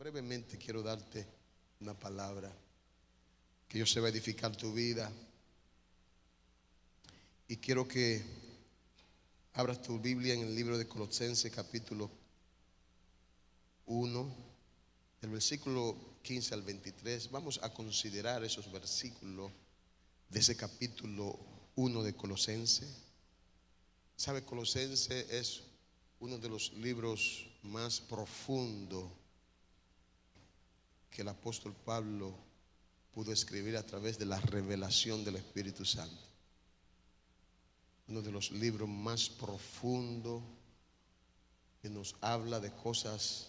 brevemente quiero darte una palabra que yo sé va a edificar tu vida. Y quiero que abras tu Biblia en el libro de Colosenses capítulo 1, del versículo 15 al 23. Vamos a considerar esos versículos de ese capítulo 1 de Colosenses. ¿Sabe? Colosenses es uno de los libros más profundos que el apóstol Pablo pudo escribir a través de la revelación del Espíritu Santo. Uno de los libros más profundos que nos habla de cosas,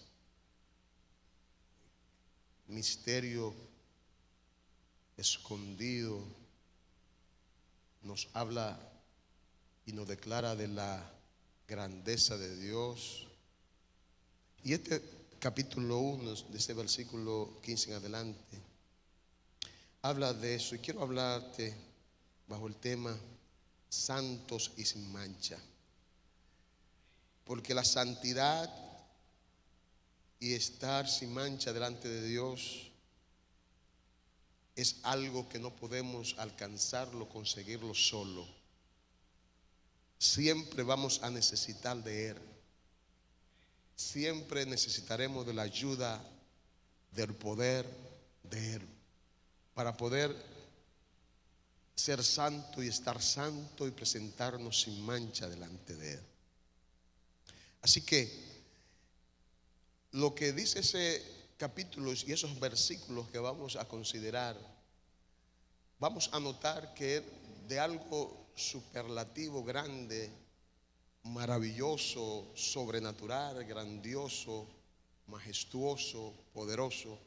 misterio escondido, nos habla y nos declara de la grandeza de Dios. Y este capítulo 1, de ese versículo 15 en adelante, habla de eso. Y quiero hablarte bajo el tema santos y sin mancha. Porque la santidad y estar sin mancha delante de Dios es algo que no podemos alcanzarlo, conseguirlo solo. Siempre vamos a necesitar de Él. Siempre necesitaremos de la ayuda, del poder de Él, para poder ser santo y estar santo y presentarnos sin mancha delante de Él. Así que lo que dice ese capítulo y esos versículos que vamos a considerar, vamos a notar que de algo superlativo, grande, maravilloso, sobrenatural, grandioso, majestuoso, poderoso,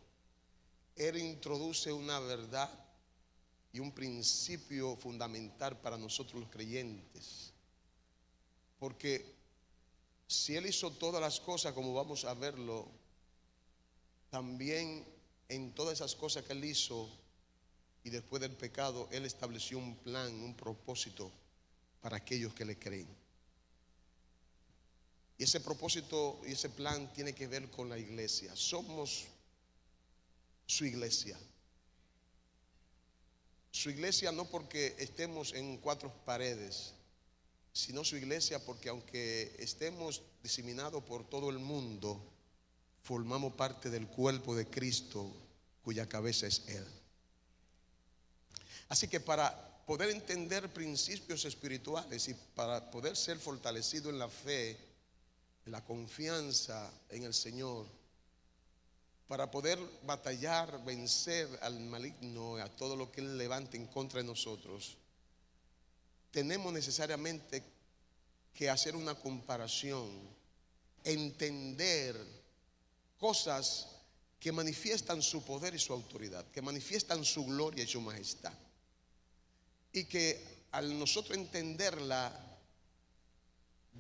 Él introduce una verdad y un principio fundamental para nosotros los creyentes. Porque si Él hizo todas las cosas como vamos a verlo, también en todas esas cosas que Él hizo y después del pecado, Él estableció un plan, un propósito para aquellos que le creen. Y ese propósito y ese plan tiene que ver con la iglesia. Somos su iglesia. Su iglesia no porque estemos en cuatro paredes, sino su iglesia porque aunque estemos diseminados por todo el mundo, formamos parte del cuerpo de Cristo, cuya cabeza es Él. Así que para poder entender principios espirituales y para poder ser fortalecido en la fe, en la confianza en el Señor, para poder batallar, vencer al maligno, a todo lo que Él levante en contra de nosotros, tenemos necesariamente que hacer una comparación, entender cosas que manifiestan su poder y su autoridad, que manifiestan su gloria y su majestad. Y que al nosotros entenderla,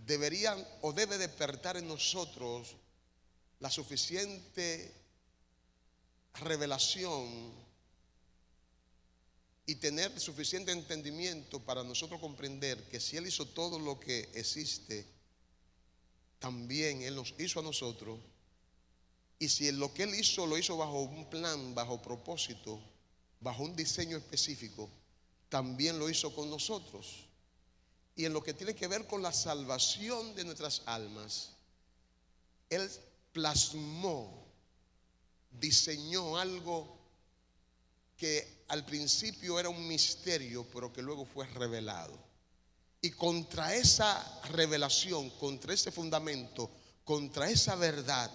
deberían o debe despertar en nosotros la suficiente revelación y tener suficiente entendimiento para nosotros comprender que si Él hizo todo lo que existe, también Él nos hizo a nosotros. Y si lo que Él hizo lo hizo bajo un plan, bajo propósito, bajo un diseño específico, también lo hizo con nosotros. Y en lo que tiene que ver con la salvación de nuestras almas, Él plasmó, diseñó algo que al principio era un misterio, pero que luego fue revelado. Y contra esa revelación, contra ese fundamento, contra esa verdad,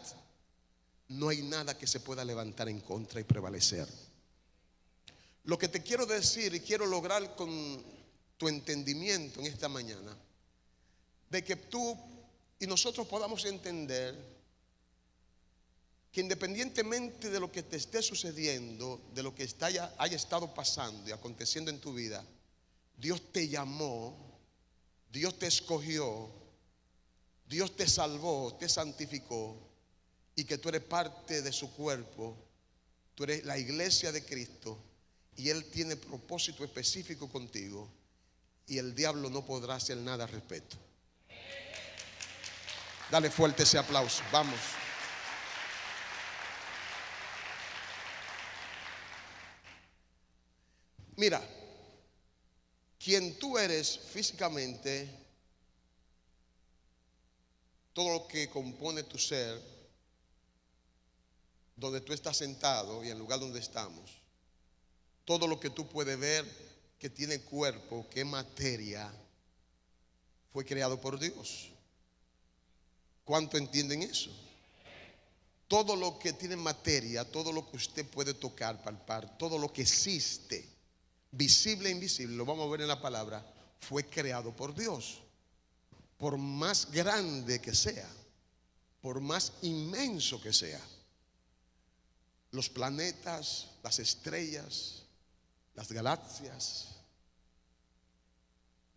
no hay nada que se pueda levantar en contra y prevalecer. Lo que te quiero decir y quiero lograr con tu entendimiento en esta mañana, de que tú y nosotros podamos entender que independientemente de lo que te esté sucediendo, de lo que haya estado pasando y aconteciendo en tu vida, Dios te llamó, Dios te escogió, Dios te salvó, te santificó, y que tú eres parte de su cuerpo, tú eres la iglesia de Cristo, y Él tiene propósito específico contigo, y el diablo no podrá hacer nada al respecto. Dale fuerte ese aplauso, vamos. Mira, quien tú eres físicamente, todo lo que compone tu ser, donde tú estás sentado y el lugar donde estamos, todo lo que tú puedes ver que tiene cuerpo, que es materia, fue creado por Dios. ¿Cuánto entienden eso? Todo lo que tiene materia, todo lo que usted puede tocar, palpar, todo lo que existe, visible e invisible, lo vamos a ver en la palabra, fue creado por Dios. Por más grande que sea, por más inmenso que sea, los planetas, las estrellas, las galaxias,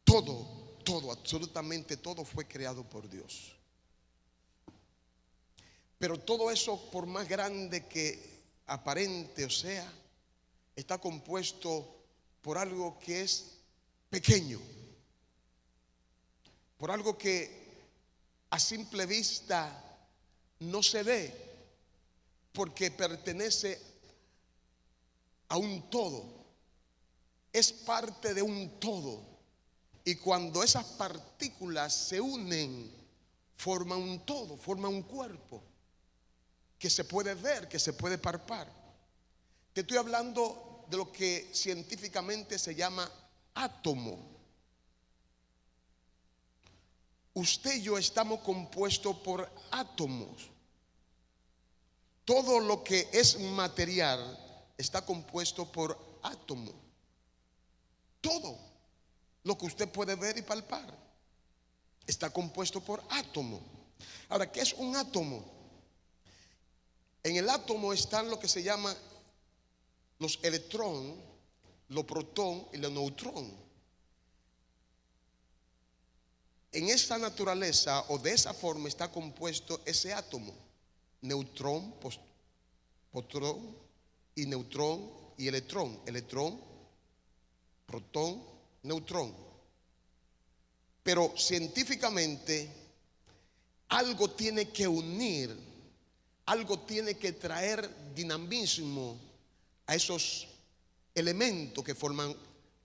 todo, absolutamente todo fue creado por Dios. Pero todo eso, por más grande que aparente o sea, está compuesto por algo que es pequeño, por algo que a simple vista no se ve, porque pertenece a un todo, es parte de un todo. Y cuando esas partículas se unen, forman un todo, forman un cuerpo que se puede ver, que se puede palpar. Te estoy hablando de lo que científicamente se llama átomo. Usted y yo estamos compuestos por átomos. Todo lo que es material está compuesto por átomos. Todo lo que usted puede ver y palpar está compuesto por átomos. Ahora, ¿qué es un átomo? En el átomo están lo que se llama los electrones, los protones y los neutrones. En esa naturaleza o de esa forma está compuesto ese átomo: neutrón, protón y neutrón y electrón. Electrón, protón, neutrón. Pero científicamente algo tiene que unir, algo tiene que traer dinamismo a esos elementos que forman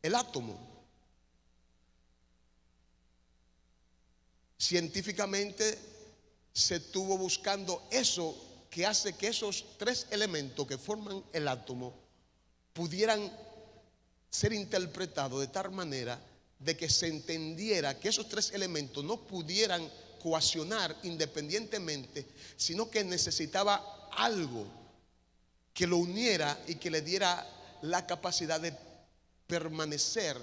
el átomo. Científicamente se estuvo buscando eso que hace que esos tres elementos que forman el átomo pudieran ser interpretados de tal manera de que se entendiera que esos tres elementos no pudieran coaccionar independientemente, sino que necesitaba algo que lo uniera y que le diera la capacidad de permanecer,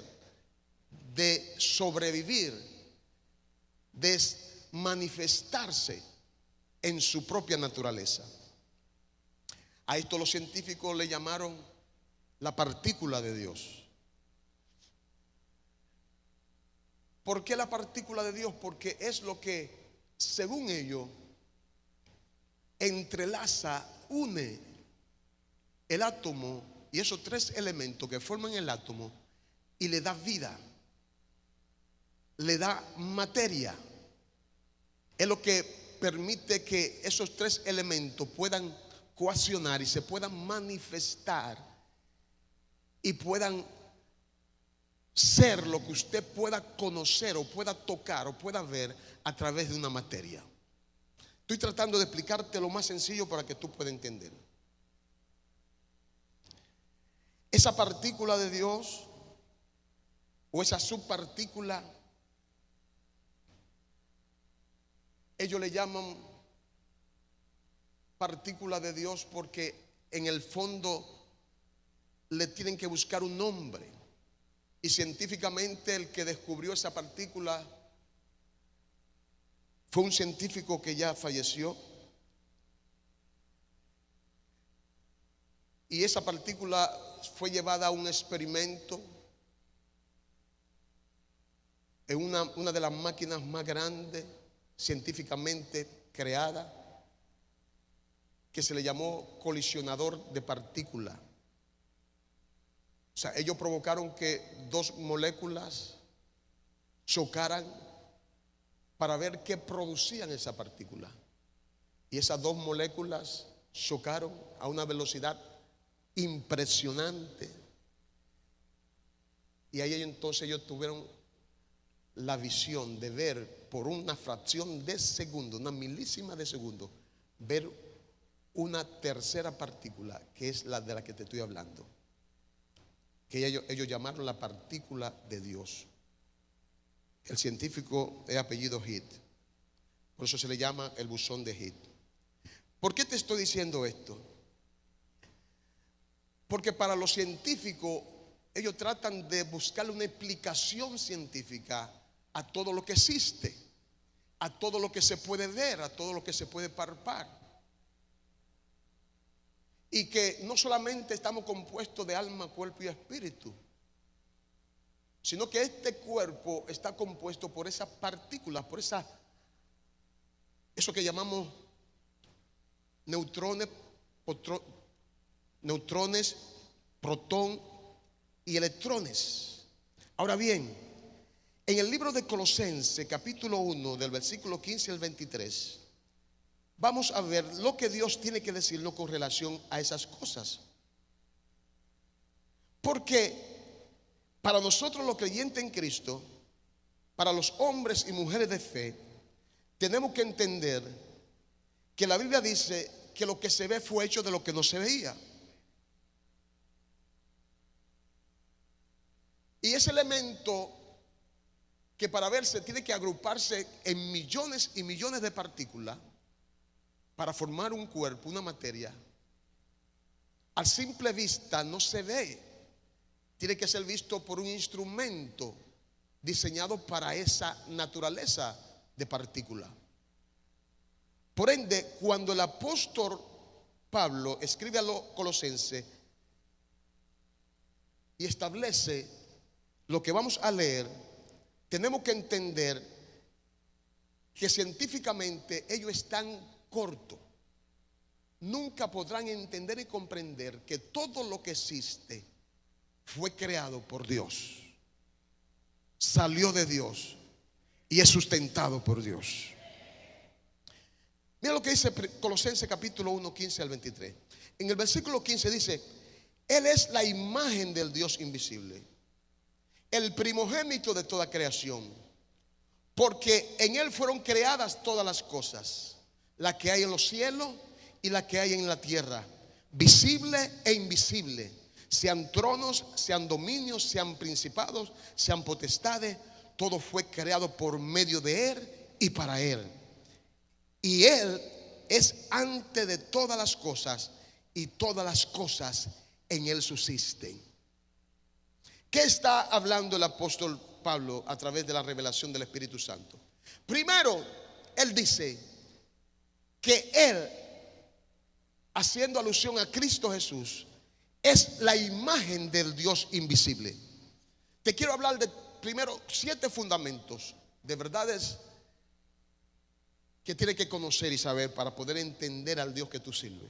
de sobrevivir, de manifestarse en su propia naturaleza. A esto los científicos le llamaron la partícula de Dios. ¿Por qué la partícula de Dios? Porque es lo que, según ellos, entrelaza, une el átomo y esos tres elementos que forman el átomo y le da vida, le da materia. Es lo que permite que esos tres elementos puedan coaccionar y se puedan manifestar y puedan ser lo que usted pueda conocer o pueda tocar o pueda ver a través de una materia. Estoy tratando de explicarte lo más sencillo para que tú puedas entender. Esa partícula de Dios o esa subpartícula, ellos le llaman partícula de Dios porque en el fondo le tienen que buscar un nombre. Y científicamente el que descubrió esa partícula fue un científico que ya falleció. Y esa partícula fue llevada a un experimento en una de las máquinas más grandes científicamente creada, que se le llamó colisionador de partículas. O sea, ellos provocaron que dos moléculas chocaran para ver qué producían esa partícula. Y esas dos moléculas chocaron a una velocidad impresionante. Y ahí entonces ellos tuvieron la visión de ver por una fracción de segundo, una milésima de segundo, ver una tercera partícula, que es la de la que te estoy hablando, que ellos llamaron la partícula de Dios. El científico es apellido Higgs, por eso se le llama el bosón de Higgs. ¿Por qué te estoy diciendo esto? Porque para los científicos, ellos tratan de buscar una explicación científica a todo lo que existe, a todo lo que se puede ver, a todo lo que se puede palpar. Y que no solamente estamos compuestos de alma, cuerpo y espíritu, sino que este cuerpo está compuesto por esas partículas, por eso que llamamos neutrones, protón y electrones. Ahora bien, en el libro de Colosenses, capítulo 1, del versículo 15 al 23, vamos a ver lo que Dios tiene que decirnos con relación a esas cosas. Porque para nosotros los creyentes en Cristo, para los hombres y mujeres de fe, tenemos que entender que la Biblia dice que lo que se ve fue hecho de lo que no se veía. Y ese elemento que para verse tiene que agruparse en millones y millones de partículas para formar un cuerpo, una materia, a simple vista no se ve. Tiene que ser visto por un instrumento diseñado para esa naturaleza de partícula. Por ende, cuando el apóstol Pablo escribe a los Colosenses y establece lo que vamos a leer, tenemos que entender que científicamente ellos están cortos. Nunca podrán entender y comprender que todo lo que existe fue creado por Dios, salió de Dios y es sustentado por Dios. Mira lo que dice Colosenses capítulo 1, 15 al 23. En el versículo 15 dice: Él es la imagen del Dios invisible, el primogénito de toda creación, porque en Él fueron creadas todas las cosas, las que hay en los cielos y las que hay en la tierra, visible e invisible, sean tronos, sean dominios, sean principados, sean potestades. Todo fue creado por medio de Él y para Él. Y Él es antes de todas las cosas, y todas las cosas en Él subsisten. ¿Qué está hablando el apóstol Pablo a través de la revelación del Espíritu Santo? Primero, él dice que Él, haciendo alusión a Cristo Jesús, es la imagen del Dios invisible. Te quiero hablar de primero 7 fundamentos de verdades que tienes que conocer y saber para poder entender al Dios que tú sirves.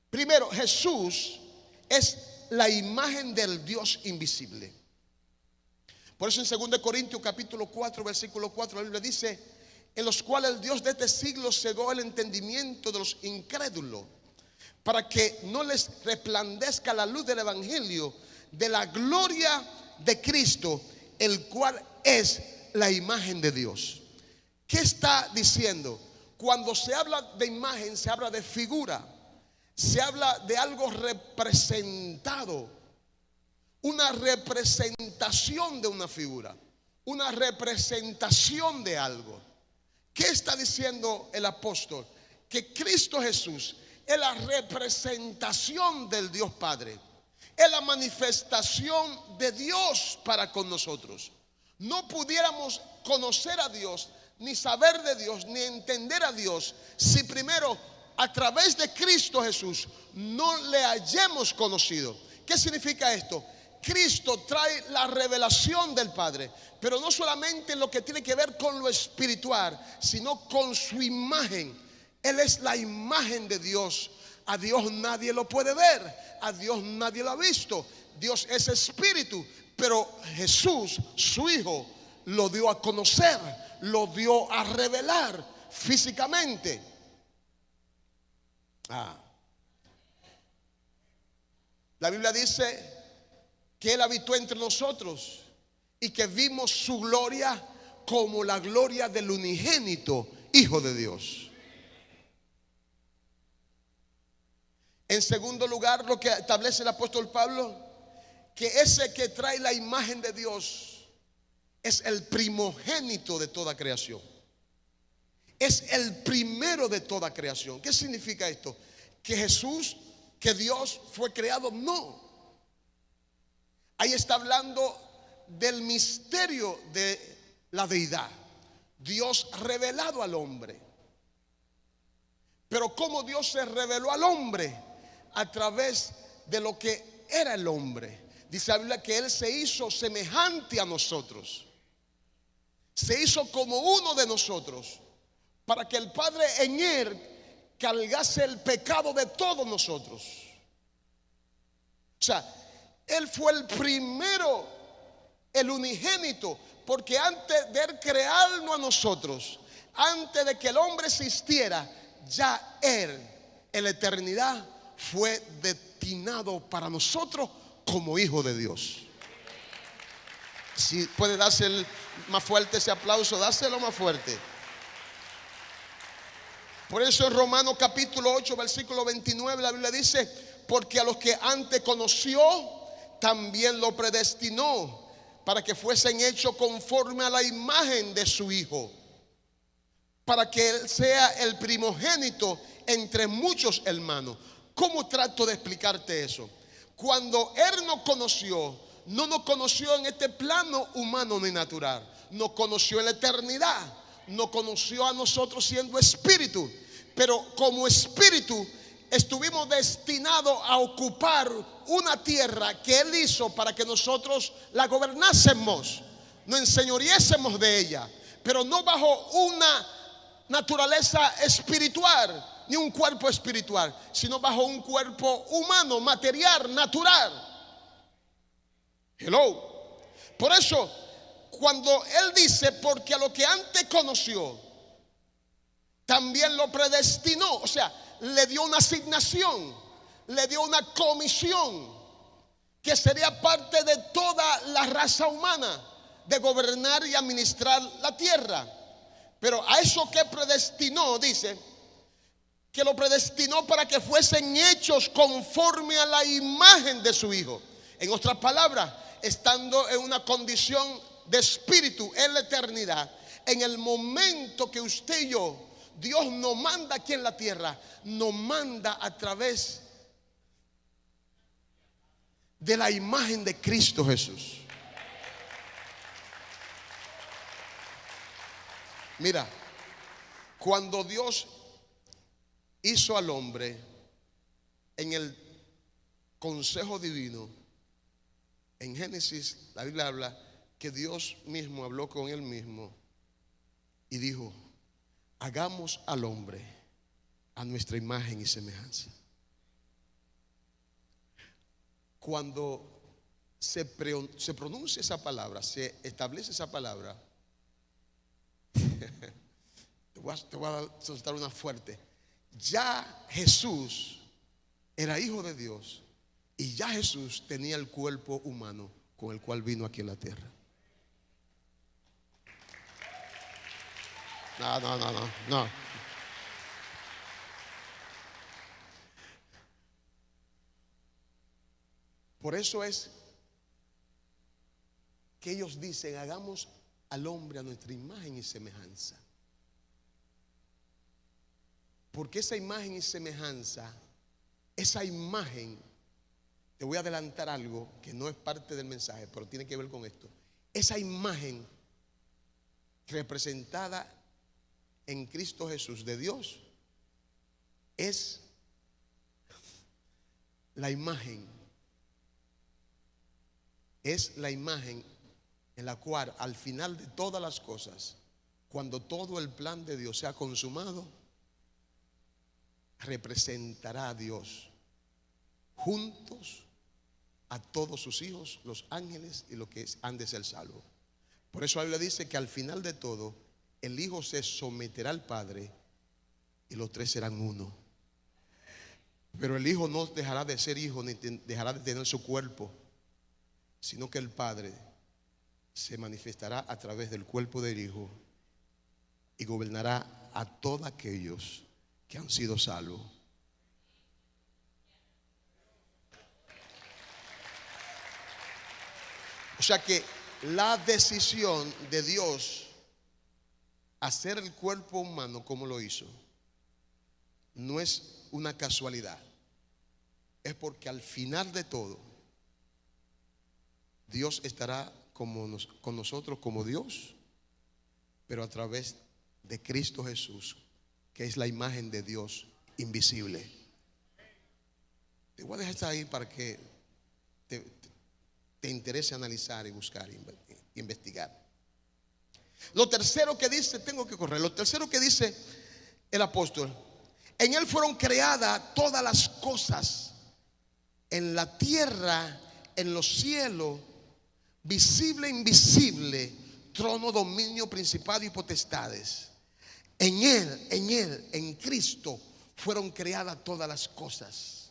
Primero, Jesús es la imagen del Dios invisible. Por eso en 2 Corintios capítulo 4, versículo 4, la Biblia dice: en los cuales el Dios de este siglo cegó el entendimiento de los incrédulos, para que no les resplandezca la luz del evangelio de la gloria de Cristo, el cual es la imagen de Dios. ¿Qué está diciendo? Cuando se habla de imagen, se habla de figura, se habla de algo representado, una representación de una figura, una representación de algo. ¿Qué está diciendo el apóstol? Que Cristo Jesús es la representación del Dios Padre, es la manifestación de Dios para con nosotros. No pudiéramos conocer a Dios, ni saber de Dios, ni entender a Dios, si primero a través de Cristo Jesús no le hayamos conocido. ¿Qué significa esto? Cristo trae la revelación del Padre, pero no solamente en lo que tiene que ver con lo espiritual, sino con su imagen. Él es la imagen de Dios. A Dios nadie lo puede ver, a Dios nadie lo ha visto. Dios es espíritu, pero Jesús, su Hijo, lo dio a conocer, lo dio a revelar físicamente. La Biblia dice que Él habitó entre nosotros y que vimos su gloria como la gloria del unigénito Hijo de Dios. En segundo lugar, lo que establece el apóstol Pablo, que ese que trae la imagen de Dios es el primogénito de toda creación. Es el primero de toda creación. ¿Qué significa esto? Que Jesús, que Dios fue creado. No. Ahí está hablando del misterio de la deidad. Dios revelado al hombre. Pero ¿cómo Dios se reveló al hombre? A través de lo que era el hombre. Dice la Biblia que Él se hizo semejante a nosotros. Se hizo como uno de nosotros, para que el Padre en Él cargase el pecado de todos nosotros. O sea, Él fue el primero, el unigénito, porque antes de Él crearnos a nosotros, antes de que el hombre existiera, ya Él en la eternidad fue destinado para nosotros como Hijo de Dios. Si puede darse más fuerte ese aplauso, dáselo más fuerte. Por eso en Romanos capítulo 8 versículo 29 la Biblia dice: porque a los que antes conoció también lo predestinó para que fuesen hechos conforme a la imagen de su Hijo, para que Él sea el primogénito entre muchos hermanos. ¿Cómo trato de explicarte eso? Cuando Él nos conoció, no nos conoció en este plano humano ni natural, nos conoció en la eternidad, nos conoció a nosotros siendo espíritu. Pero como espíritu estuvimos destinados a ocupar una tierra que Él hizo para que nosotros la gobernásemos, nos enseñoreásemos de ella, pero no bajo una naturaleza espiritual ni un cuerpo espiritual, sino bajo un cuerpo humano, material, natural. Hello. Por eso, cuando Él dice: porque a lo que antes conoció, también lo predestinó, o sea, le dio una asignación, le dio una comisión, que sería parte de toda la raza humana, de gobernar y administrar la tierra. Pero a eso que predestinó, dice que lo predestinó para que fuesen hechos conforme a la imagen de su Hijo. En otras palabras, estando en una condición de espíritu en la eternidad, en el momento que usted y yo, Dios nos manda aquí en la tierra, nos manda a través de la imagen de Cristo Jesús. Mira, cuando Dios hizo al hombre en el consejo divino, en Génesis la Biblia habla que Dios mismo habló con Él mismo y dijo: hagamos al hombre a nuestra imagen y semejanza. Cuando se pronuncia esa palabra, se establece esa palabra, te voy a soltar una fuerte. Ya Jesús era Hijo de Dios y ya Jesús tenía el cuerpo humano con el cual vino aquí en la tierra. No. Por eso es que ellos dicen: hagamos al hombre a nuestra imagen y semejanza. Porque esa imagen y semejanza, esa imagen, te voy a adelantar algo que no es parte del mensaje, pero tiene que ver con esto. Esa imagen representada en Cristo Jesús de Dios es la imagen en la cual al final de todas las cosas, cuando todo el plan de Dios sea consumado, representará a Dios juntos a todos sus hijos, los ángeles y los que han de ser salvos. Por eso la Biblia dice que al final de todo el Hijo se someterá al Padre y los tres serán uno. Pero el Hijo no dejará de ser Hijo ni dejará de tener su cuerpo. sino que el Padre se manifestará a través del cuerpo del Hijo y gobernará a todos aquellos que han sido salvos. O sea que la decisión de Dios hacer el cuerpo humano como lo hizo no es una casualidad. Es porque al final de todo Dios estará con nosotros como Dios, pero a través de Cristo Jesús, que es la imagen de Dios invisible. Te voy a dejar ahí para que te interese analizar y buscar, investigar. Lo tercero que dice, tengo que correr. Lo tercero que dice el apóstol: en él fueron creadas todas las cosas, en la tierra, en los cielos, visible e invisible, trono, dominio, principado y potestades. En él, en Cristo fueron creadas todas las cosas.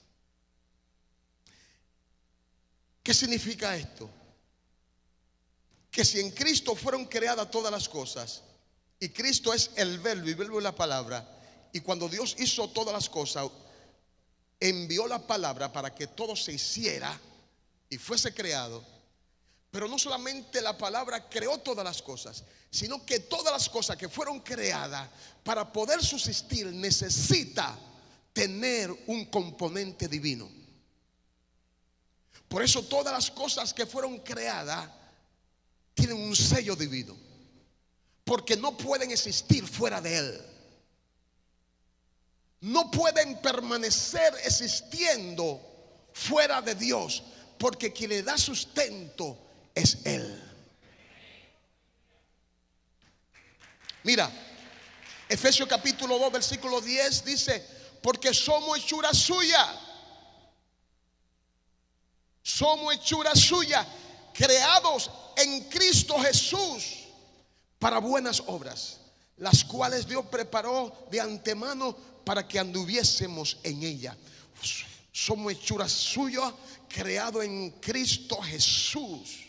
¿Qué significa esto? Que si en Cristo fueron creadas todas las cosas, y Cristo es el verbo, y verbo es la palabra, y cuando Dios hizo todas las cosas, envió la palabra para que todo se hiciera y fuese creado. Pero no solamente la palabra creó todas las cosas, sino que todas las cosas que fueron creadas, para poder subsistir, necesita tener un componente divino. Por eso todas las cosas que fueron creadas tienen un sello divino, porque no pueden existir fuera de él. No pueden permanecer existiendo fuera de Dios, porque quien le da sustento es él. Mira, Efesios capítulo 2 versículo 10 dice: porque somos hechura suya. Somos hechura suya, creados en Cristo Jesús para buenas obras, las cuales Dios preparó de antemano para que anduviésemos en ella. Somos hechura suya, creado en Cristo Jesús.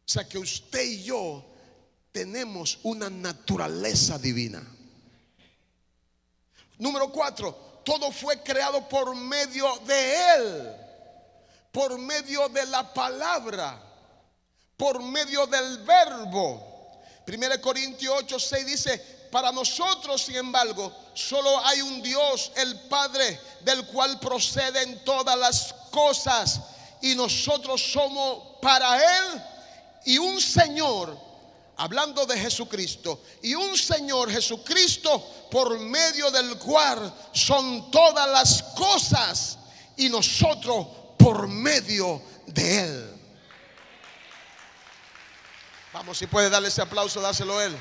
O sea que usted y yo tenemos una naturaleza divina. Número 4. Todo fue creado por medio de él, por medio de la palabra, por medio del verbo. 1 Corintios 8:6 dice: para nosotros, sin embargo, solo hay un Dios, el Padre, del cual proceden todas las cosas, y nosotros somos para él, y un Señor, hablando de Jesucristo, y un Señor Jesucristo, por medio del cual son todas las cosas, y nosotros por medio de él. Vamos, si puede darle ese aplauso, dáselo a él.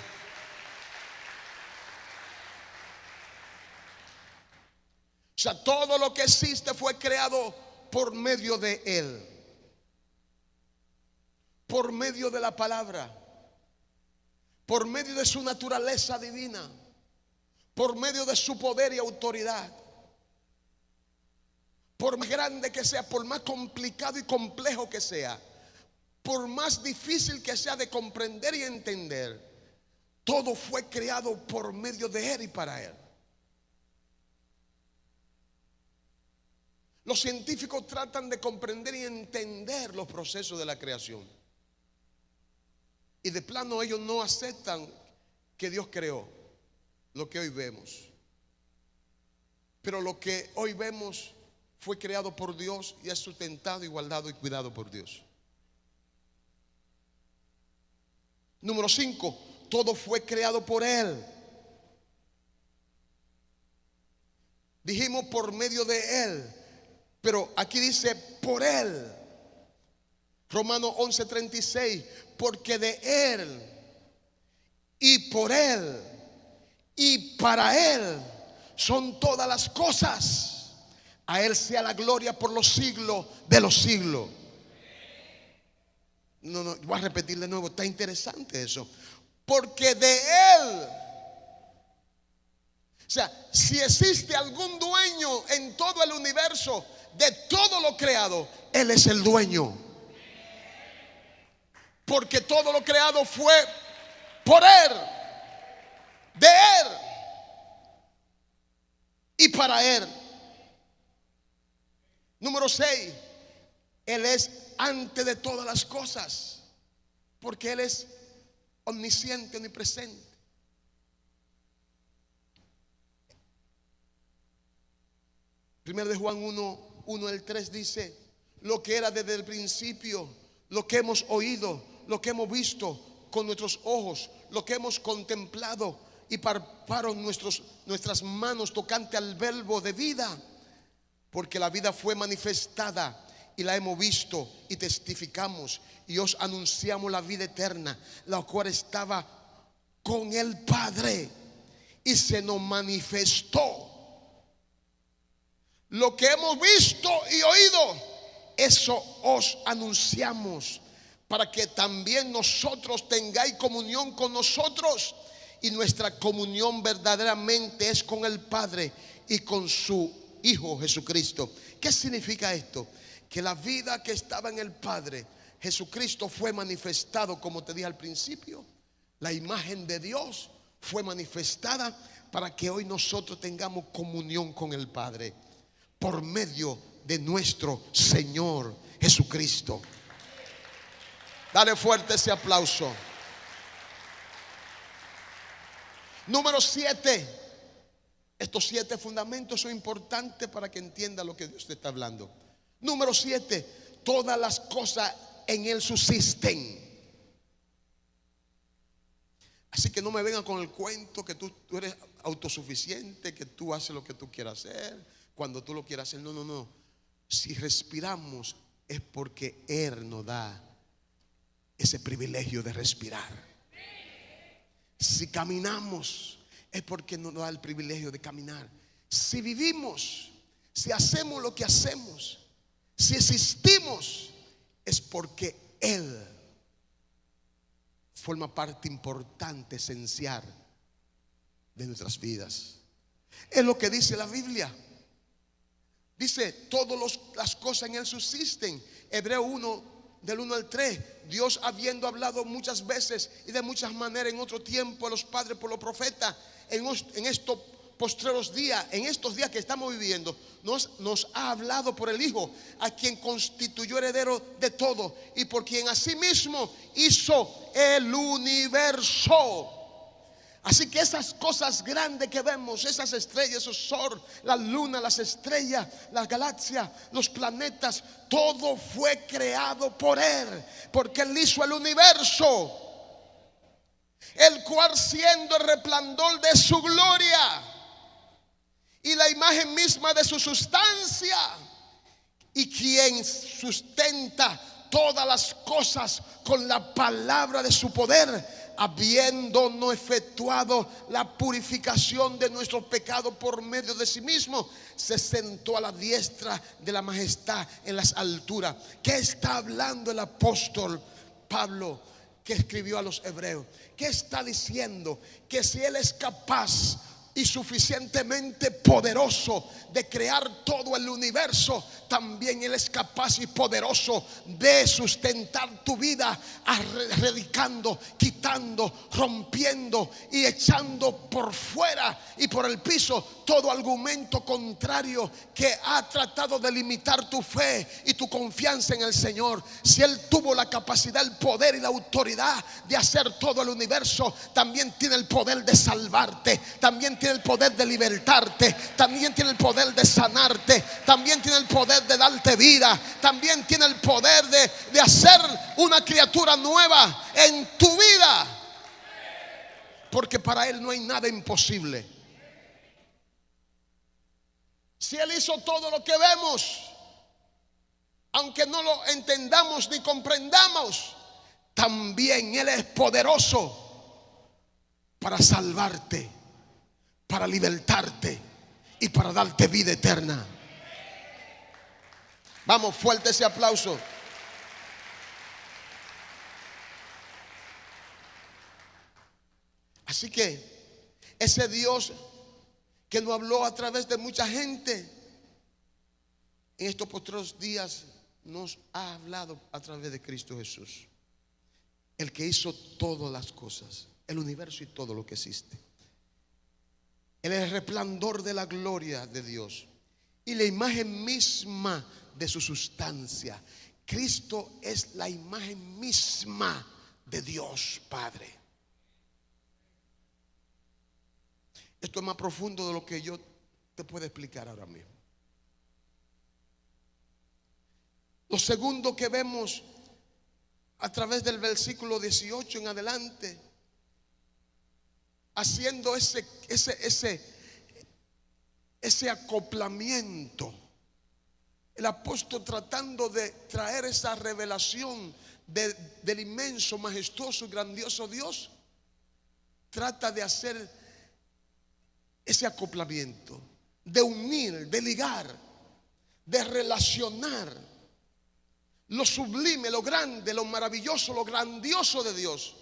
O sea, todo lo que existe fue creado por medio de él, por medio de la palabra, por medio de su naturaleza divina, por medio de su poder y autoridad. Por más grande que sea, por más complicado y complejo que sea, por más difícil que sea de comprender y entender, todo fue creado por medio de él y para él. Los científicos tratan de comprender y entender los procesos de la creación, y de plano ellos no aceptan que Dios creó lo que hoy vemos. Pero lo que hoy vemos fue creado por Dios y es sustentado y guardado y cuidado por Dios. Número 5. Todo fue creado por él. Dijimos por medio de él, pero aquí dice por él. Romanos 11:36, porque de él y por él y para él son todas las cosas. A él sea la gloria por los siglos de los siglos. No, voy a repetir de nuevo, está interesante eso. Porque de él, o sea, si existe algún dueño dueño en todo el universo, de todo lo creado. Él es el dueño. Porque todo lo creado fue por Él, de Él y para Él. Número 6, Él es antes de todas las cosas, porque Él es omnisciente, omnipresente. Primero de Juan 1, el 3 dice: lo que era desde el principio, lo que hemos oído, lo que hemos visto con nuestros ojos, lo que hemos contemplado y palparon nuestras manos tocante al verbo de vida. Porque la vida fue manifestada y la hemos visto y testificamos y os anunciamos la vida eterna, la cual estaba con el Padre y se nos manifestó. Lo que hemos visto y oído, eso os anunciamos, para que también nosotros tengáis comunión con nosotros. Y nuestra comunión verdaderamente es con el Padre y con su Hijo Jesucristo. ¿Qué significa esto? Que la vida que estaba en el Padre, Jesucristo fue manifestado, como te dije al principio. La imagen de Dios fue manifestada para que hoy nosotros tengamos comunión con el Padre por medio de nuestro Señor Jesucristo. Dale fuerte ese aplauso. Número 7. Estos 7 fundamentos son importantes para que entienda lo que Dios te está hablando. Número 7. Todas las cosas en Él subsisten. Así que no me vengan con el cuento que tú eres autosuficiente, que tú haces lo que tú quieras hacer, cuando tú lo quieras hacer. No. Si respiramos es porque Él nos da ese privilegio de respirar. Si caminamos es porque nos da el privilegio de caminar. Si vivimos, si hacemos lo que hacemos, si existimos, es porque Él forma parte importante, esencial de nuestras vidas. Es lo que dice la Biblia. Dice: todas las cosas en Él subsisten. Hebreo 1, del 1 al 3. Dios, habiendo hablado muchas veces y de muchas maneras en otro tiempo a los padres por los profetas, en estos postreros días, en estos días que estamos viviendo, nos ha hablado por el Hijo, a quien constituyó heredero de todo y por quien asimismo hizo el universo. Así que esas cosas grandes que vemos, esas estrellas, esos sol, la luna, las estrellas, las galaxias, los planetas, todo fue creado por Él, porque Él hizo el universo, el cual, siendo el resplandor de su gloria y la imagen misma de su sustancia, y quien sustenta todas las cosas con la palabra de su poder, habiéndonos efectuado la purificación de nuestros pecados por medio de sí mismo, se sentó a la diestra de la majestad en las alturas. ¿Qué está hablando el apóstol Pablo, que escribió a los hebreos? ¿Qué está diciendo? Que si Él es capaz y suficientemente poderoso de crear todo el universo, también Él es capaz y poderoso de sustentar tu vida, erradicando, quitando, rompiendo y echando por fuera y por el piso todo argumento contrario que ha tratado de limitar tu fe y tu confianza en el Señor. Si Él tuvo la capacidad, el poder y la autoridad de hacer todo el universo, también tiene el poder de salvarte, también tiene el poder de libertarte, también tiene el poder de sanarte, también tiene el poder de darte vida, también tiene el poder de hacer una criatura nueva en tu vida, porque para Él no hay nada imposible. Si Él hizo todo lo que vemos, aunque no lo entendamos ni comprendamos, también Él es poderoso para salvarte, para libertarte y para darte vida eterna. Vamos, fuerte ese aplauso. Así que ese Dios que nos habló a través de mucha gente, en estos postreros días nos ha hablado a través de Cristo Jesús, el que hizo todas las cosas, el universo y todo lo que existe. Él es el resplandor de la gloria de Dios y la imagen misma de su sustancia. Cristo es la imagen misma de Dios Padre. Esto es más profundo de lo que yo te puedo explicar ahora mismo. Lo segundo que vemos a través del versículo 18 en adelante, haciendo ese acoplamiento, el apóstol tratando de traer esa revelación del inmenso, majestuoso y grandioso Dios, trata de hacer ese acoplamiento, de unir, de ligar, de relacionar lo sublime, lo grande, lo maravilloso, lo grandioso de Dios,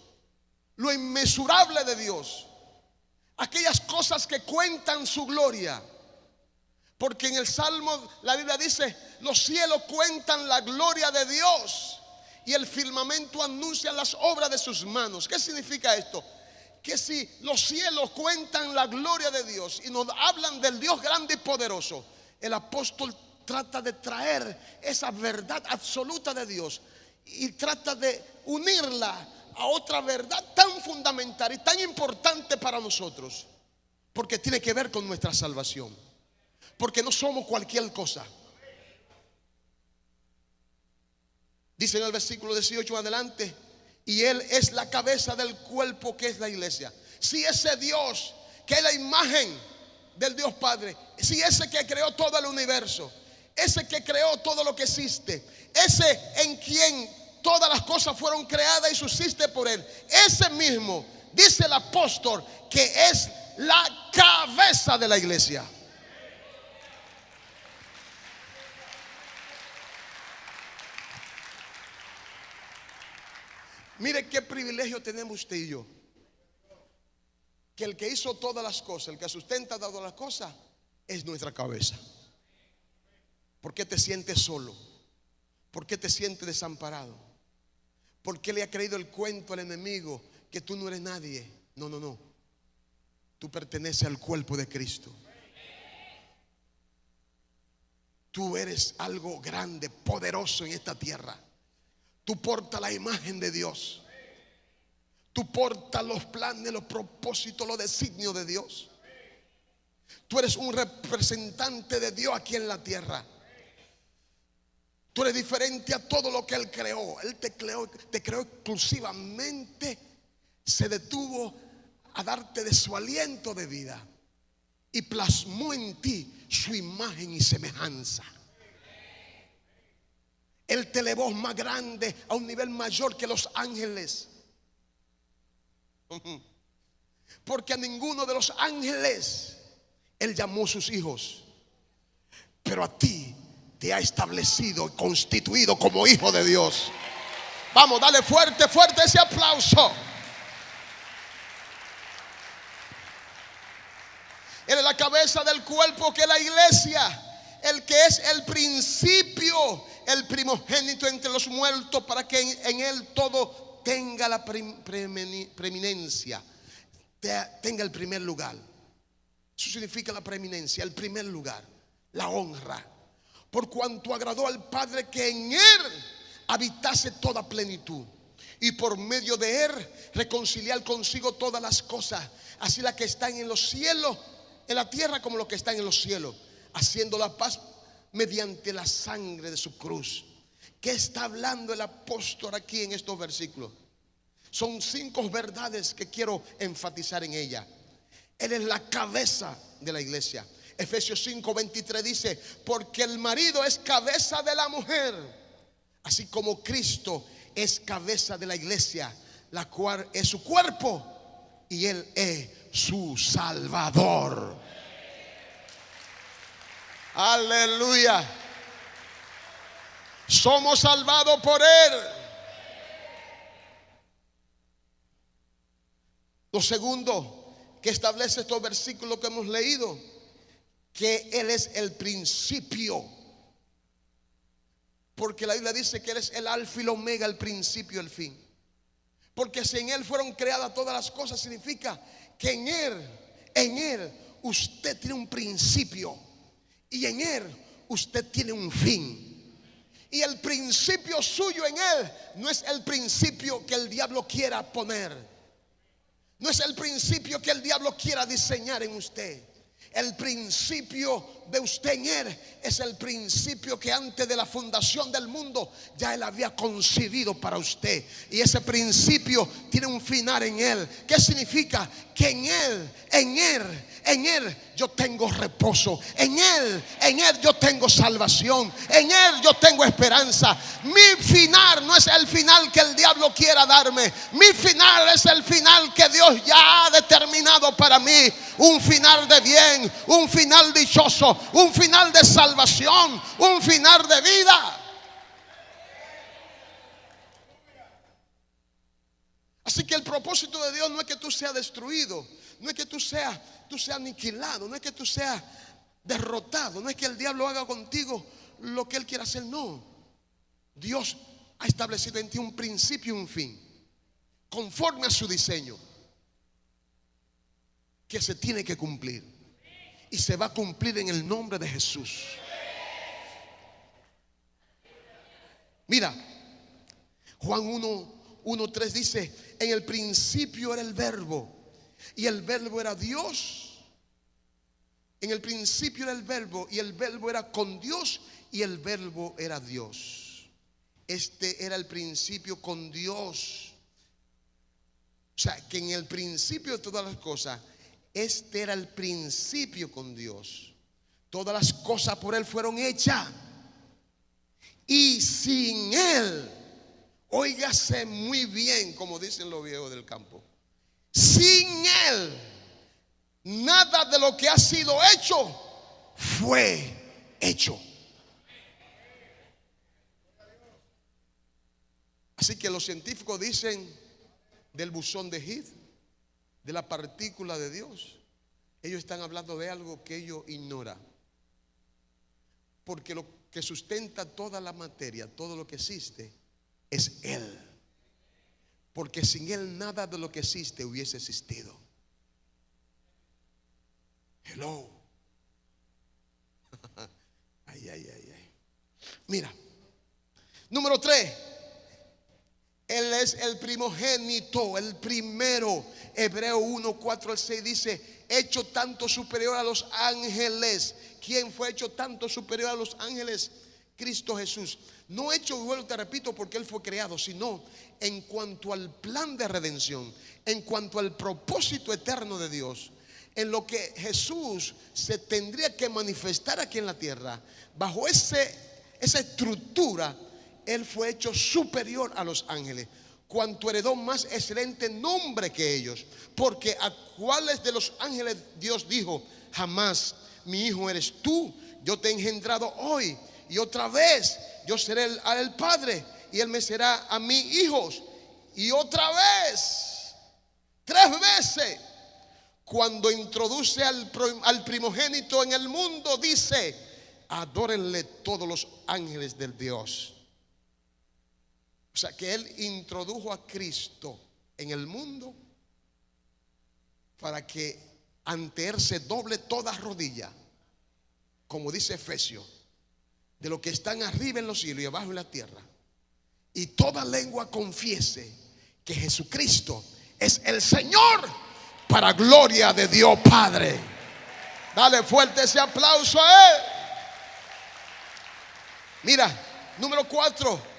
lo inmesurable de Dios, aquellas cosas que cuentan su gloria. Porque en el Salmo la Biblia dice: los cielos cuentan la gloria de Dios y el firmamento anuncia las obras de sus manos. ¿Qué significa esto? Que si los cielos cuentan la gloria de Dios y nos hablan del Dios grande y poderoso, el apóstol trata de traer esa verdad absoluta de Dios y trata de unirla a otra verdad tan fundamental y tan importante para nosotros, porque tiene que ver con nuestra salvación, porque no somos cualquier cosa. Dice en el versículo 18 en adelante: y Él es la cabeza del cuerpo, que es la iglesia. Si ese Dios, que es la imagen del Dios Padre, si ese que creó todo el universo, ese que creó todo lo que existe, ese en quien todas las cosas fueron creadas y subsiste por Él, ese mismo, dice el apóstol, que es la cabeza de la iglesia. Mire qué privilegio tenemos usted y yo, que el que hizo todas las cosas, el que sustenta todas las cosas, es nuestra cabeza. ¿Por qué te sientes solo? ¿Por qué te sientes desamparado? ¿Por qué le ha creído el cuento al enemigo que tú no eres nadie? No, no, no. Tú perteneces al cuerpo de Cristo. Tú eres algo grande, poderoso en esta tierra. Tú portas la imagen de Dios. Tú portas los planes, los propósitos, los designios de Dios. Tú eres un representante de Dios aquí en la tierra. Tú eres diferente a todo lo que Él creó. Él te creó exclusivamente. Se detuvo a darte de su aliento de vida y plasmó en ti su imagen y semejanza. Él te elevó más grande, a un nivel mayor que los ángeles. Porque a ninguno de los ángeles Él llamó sus hijos, pero a ti te ha establecido y constituido como hijo de Dios. Vamos, dale fuerte, fuerte ese aplauso. Él es la cabeza del cuerpo, que es la iglesia, el que es el principio, el primogénito entre los muertos, para que en Él todo tenga la preeminencia, tenga el primer lugar. Eso significa la preeminencia, el primer lugar, la honra. Por cuanto agradó al Padre que en Él habitase toda plenitud, y por medio de Él reconciliar consigo todas las cosas, así las que están en los cielos, en la tierra, como los que están en los cielos, haciendo la paz mediante la sangre de su cruz. ¿Qué está hablando el apóstol aquí en estos versículos? Son 5 verdades que quiero enfatizar en ella. Él es la cabeza de la iglesia. Efesios 5:23 dice: porque el marido es cabeza de la mujer, así como Cristo es cabeza de la iglesia, la cual es su cuerpo, y Él es su Salvador. Aleluya. Somos salvados por Él. Lo segundo que establece estos versículos que hemos leído, que Él es el principio Porque la Biblia dice que Él es el alfa y el omega, el principio y el fin. Porque si en Él fueron creadas todas las cosas, significa que en Él usted tiene un principio y en Él usted tiene un fin. Y el principio suyo en Él no es el principio que el diablo quiera poner. No es el principio que el diablo quiera diseñar en usted. El principio de usted en Él es el principio que antes de la fundación del mundo ya Él había concebido para usted. Y ese principio tiene un final en Él. ¿Qué significa? Que en Él yo tengo reposo. En Él yo tengo salvación. En Él yo tengo esperanza. Mi final no es el final que el diablo quiera darme. Mi final es el final que Dios ya ha determinado para mí. Un final de bien, un final dichoso, un final de salvación, un final de vida. Así que el propósito de Dios no es que tú seas destruido, no es que tú seas aniquilado, no es que tú seas derrotado, no es que el diablo haga contigo lo que él quiera hacer, no. Dios ha establecido en ti un principio y un fin, conforme a su diseño, que se tiene que cumplir. Y se va a cumplir en el nombre de Jesús. Mira, Juan 1:3 dice: en el principio era el verbo, y el verbo era Dios. En el principio era el verbo, y el verbo era con Dios, y el verbo era Dios. Este era el principio con Dios. O sea, que en el principio de todas las cosas, este era el principio con Dios. Todas las cosas por Él fueron hechas. Y sin Él, óigase muy bien, como dicen los viejos del campo, sin Él, nada de lo que ha sido hecho fue hecho. Así que los científicos dicen del bosón de Higgs, de la partícula de Dios, ellos están hablando de algo que ellos ignoran. Porque lo que sustenta toda la materia, todo lo que existe, es Él. Porque sin Él nada de lo que existe hubiese existido. Hello. Ay. Mira, número 3. Él es el primogénito, el primero. Hebreo 1:4-6 dice: hecho tanto superior a los ángeles. ¿Quién fue hecho tanto superior a los ángeles? Cristo Jesús. No hecho, vuelvo, te repito, porque Él fue creado, sino en cuanto al plan de redención, en cuanto al propósito eterno de Dios, en lo que Jesús se tendría que manifestar aquí en la tierra. Bajo esa estructura, Él fue hecho superior a los ángeles, cuanto heredó más excelente nombre que ellos. Porque a cuáles de los ángeles Dios dijo: jamás, mi hijo eres tú, yo te he engendrado hoy, y otra vez yo seré el Padre, y Él me será a mí hijos. Y otra vez, 3 veces, cuando introduce al primogénito en el mundo, dice: adórenle todos los ángeles del Dios. O sea que Él introdujo a Cristo en el mundo para que ante Él se doble toda rodilla, como dice Efesios, de los que están arriba en los cielos y abajo en la tierra, y toda lengua confiese que Jesucristo es el Señor, para gloria de Dios Padre. Dale fuerte ese aplauso a Él. Mira, número 4.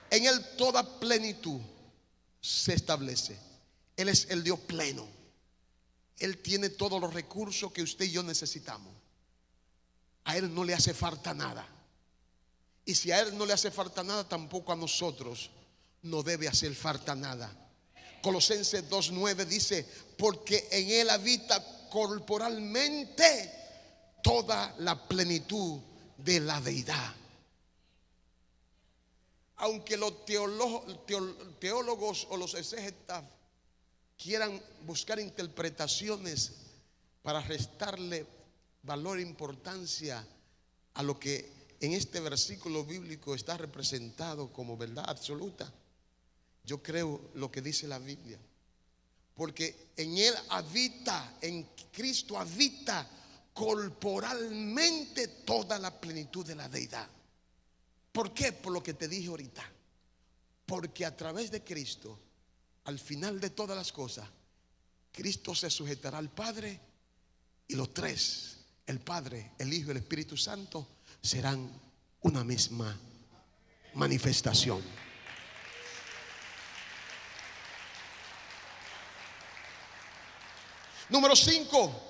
En Él toda plenitud se establece. Él es el Dios pleno. Él tiene todos los recursos que usted y yo necesitamos. A Él no le hace falta nada. Y si a Él no le hace falta nada, tampoco a nosotros no debe hacer falta nada. Colosenses 2:9 dice: porque en Él habita corporalmente toda la plenitud de la deidad. Aunque los teólogos o los exégetas quieran buscar interpretaciones para restarle valor e importancia a lo que en este versículo bíblico está representado como verdad absoluta. Yo creo lo que dice la Biblia, porque en Él habita, en Cristo habita corporalmente toda la plenitud de la deidad. ¿Por qué? Por lo que te dije ahorita. Porque a través de Cristo, al final de todas las cosas, Cristo se sujetará al Padre, y los tres, el Padre, el Hijo y el Espíritu Santo, serán una misma manifestación. Número 5,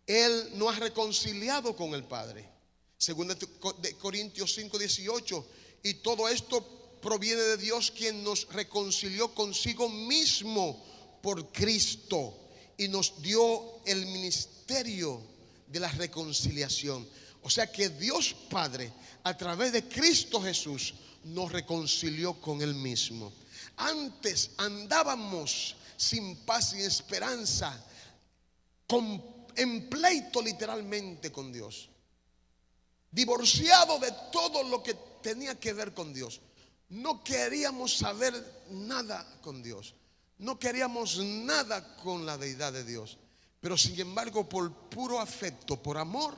Él nos ha reconciliado con el Padre. Según de Corintios 5:18, y todo esto proviene de Dios, quien nos reconcilió consigo mismo por Cristo y nos dio el ministerio de la reconciliación. O sea que Dios Padre, a través de Cristo Jesús, nos reconcilió con Él mismo. Antes andábamos sin paz y esperanza, en pleito literalmente con Dios, divorciado de todo lo que tenía que ver con Dios. No queríamos saber nada con Dios, no queríamos nada con la deidad de Dios. Pero sin embargo, por puro afecto, por amor,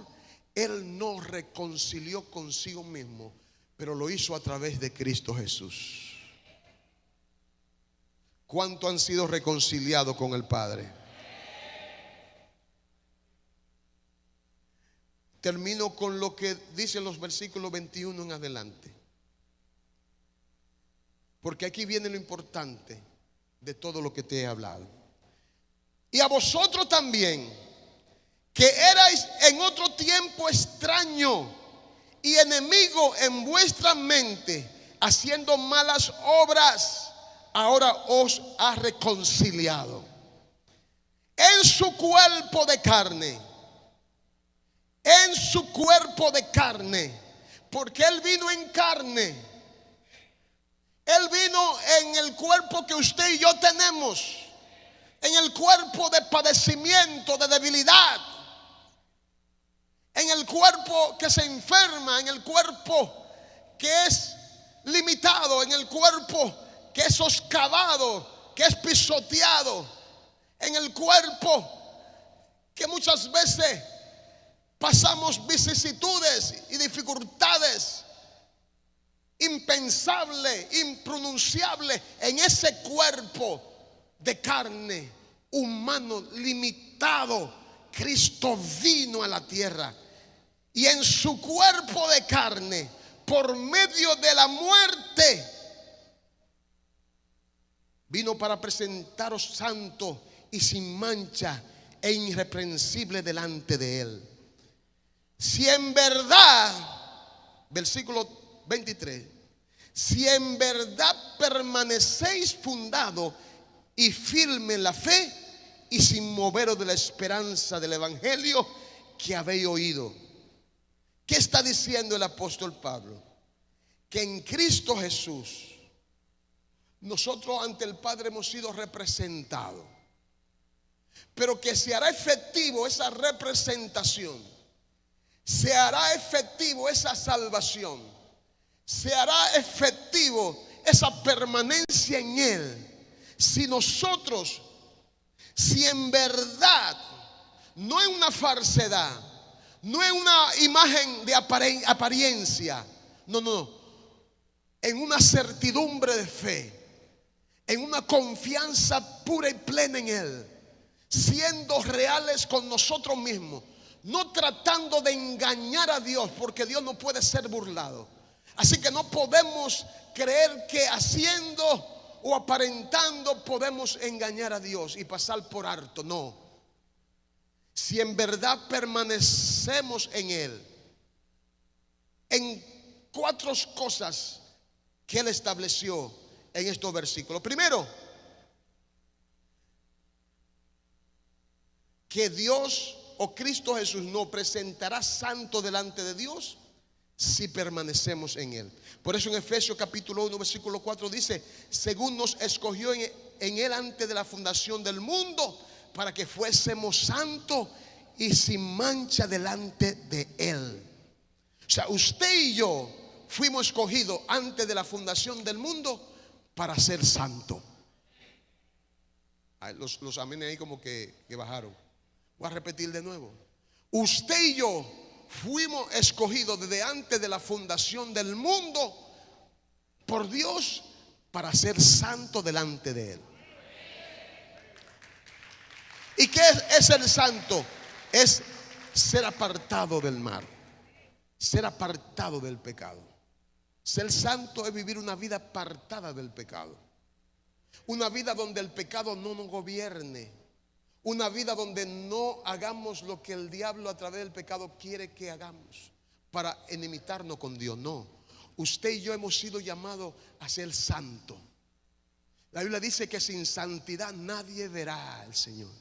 Él nos reconcilió consigo mismo, pero lo hizo a través de Cristo Jesús. ¿Cuánto han sido reconciliados con el Padre? Termino con lo que dicen los versículos 21 en adelante, porque aquí viene lo importante de todo lo que te he hablado. Y a vosotros también, que erais en otro tiempo extraño y enemigo en vuestra mente, haciendo malas obras, ahora os ha reconciliado en su cuerpo de carne. En su cuerpo de carne, porque Él vino en carne. Él vino en el cuerpo que usted y yo tenemos, en el cuerpo de padecimiento, de debilidad, en el cuerpo que se enferma, en el cuerpo que es limitado, en el cuerpo que es socavado, que es pisoteado, en el cuerpo que muchas veces pasamos vicisitudes y dificultades impensables, impronunciables, en ese cuerpo de carne humano limitado. Cristo vino a la tierra y en su cuerpo de carne, por medio de la muerte, vino para presentaros santo y sin mancha e irreprensible delante de Él. Si en verdad, versículo 23, si en verdad permanecéis fundados y firme en la fe y sin moveros de la esperanza del evangelio que habéis oído. ¿Qué está diciendo el apóstol Pablo? Que en Cristo Jesús nosotros ante el Padre hemos sido representados, pero que se hará efectivo esa representación, se hará efectivo esa salvación, se hará efectivo esa permanencia en Él, si nosotros, si en verdad, no es una falsedad, no es una imagen de apariencia, no, en una certidumbre de fe, en una confianza pura y plena en Él, siendo reales con nosotros mismos, no tratando de engañar a Dios, porque Dios no puede ser burlado. Así que no podemos creer que haciendo o aparentando podemos engañar a Dios y pasar por alto. No. Si en verdad permanecemos en Él, en 4 cosas que Él estableció en estos versículos. Primero, que Dios o Cristo Jesús nos presentará santo delante de Dios si permanecemos en Él. Por eso en Efesios capítulo 1 versículo 4 dice: según nos escogió en Él antes de la fundación del mundo, para que fuésemos santos y sin mancha delante de Él. sea, usted y yo fuimos escogidos antes de la fundación del mundo para ser santo. Los amén ahí como que bajaron. Voy a repetir de nuevo. Usted y yo fuimos escogidos desde antes de la fundación del mundo por Dios para ser santo delante de Él. ¿Y qué es el santo? Es ser apartado del mal, ser apartado del pecado. Ser santo es vivir una vida apartada del pecado, una vida donde el pecado no nos gobierne, una vida donde no hagamos lo que el diablo a través del pecado quiere que hagamos para enemitarnos con Dios. No, usted y yo hemos sido llamados a ser santo. La Biblia dice que sin santidad nadie verá al Señor.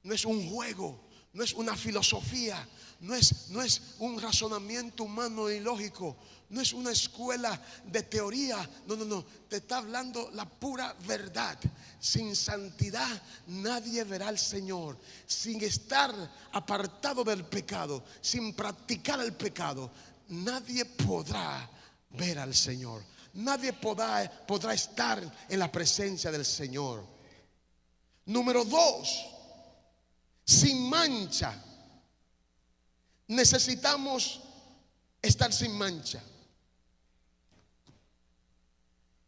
No es un juego, no es una filosofía, no es un razonamiento humano y lógico, no es una escuela de teoría. No, te está hablando la pura verdad. Sin santidad nadie verá al Señor. Sin estar apartado del pecado, sin practicar el pecado, nadie podrá ver al Señor. Nadie podrá estar en la presencia del Señor. Número 2, sin mancha. Necesitamos estar sin mancha.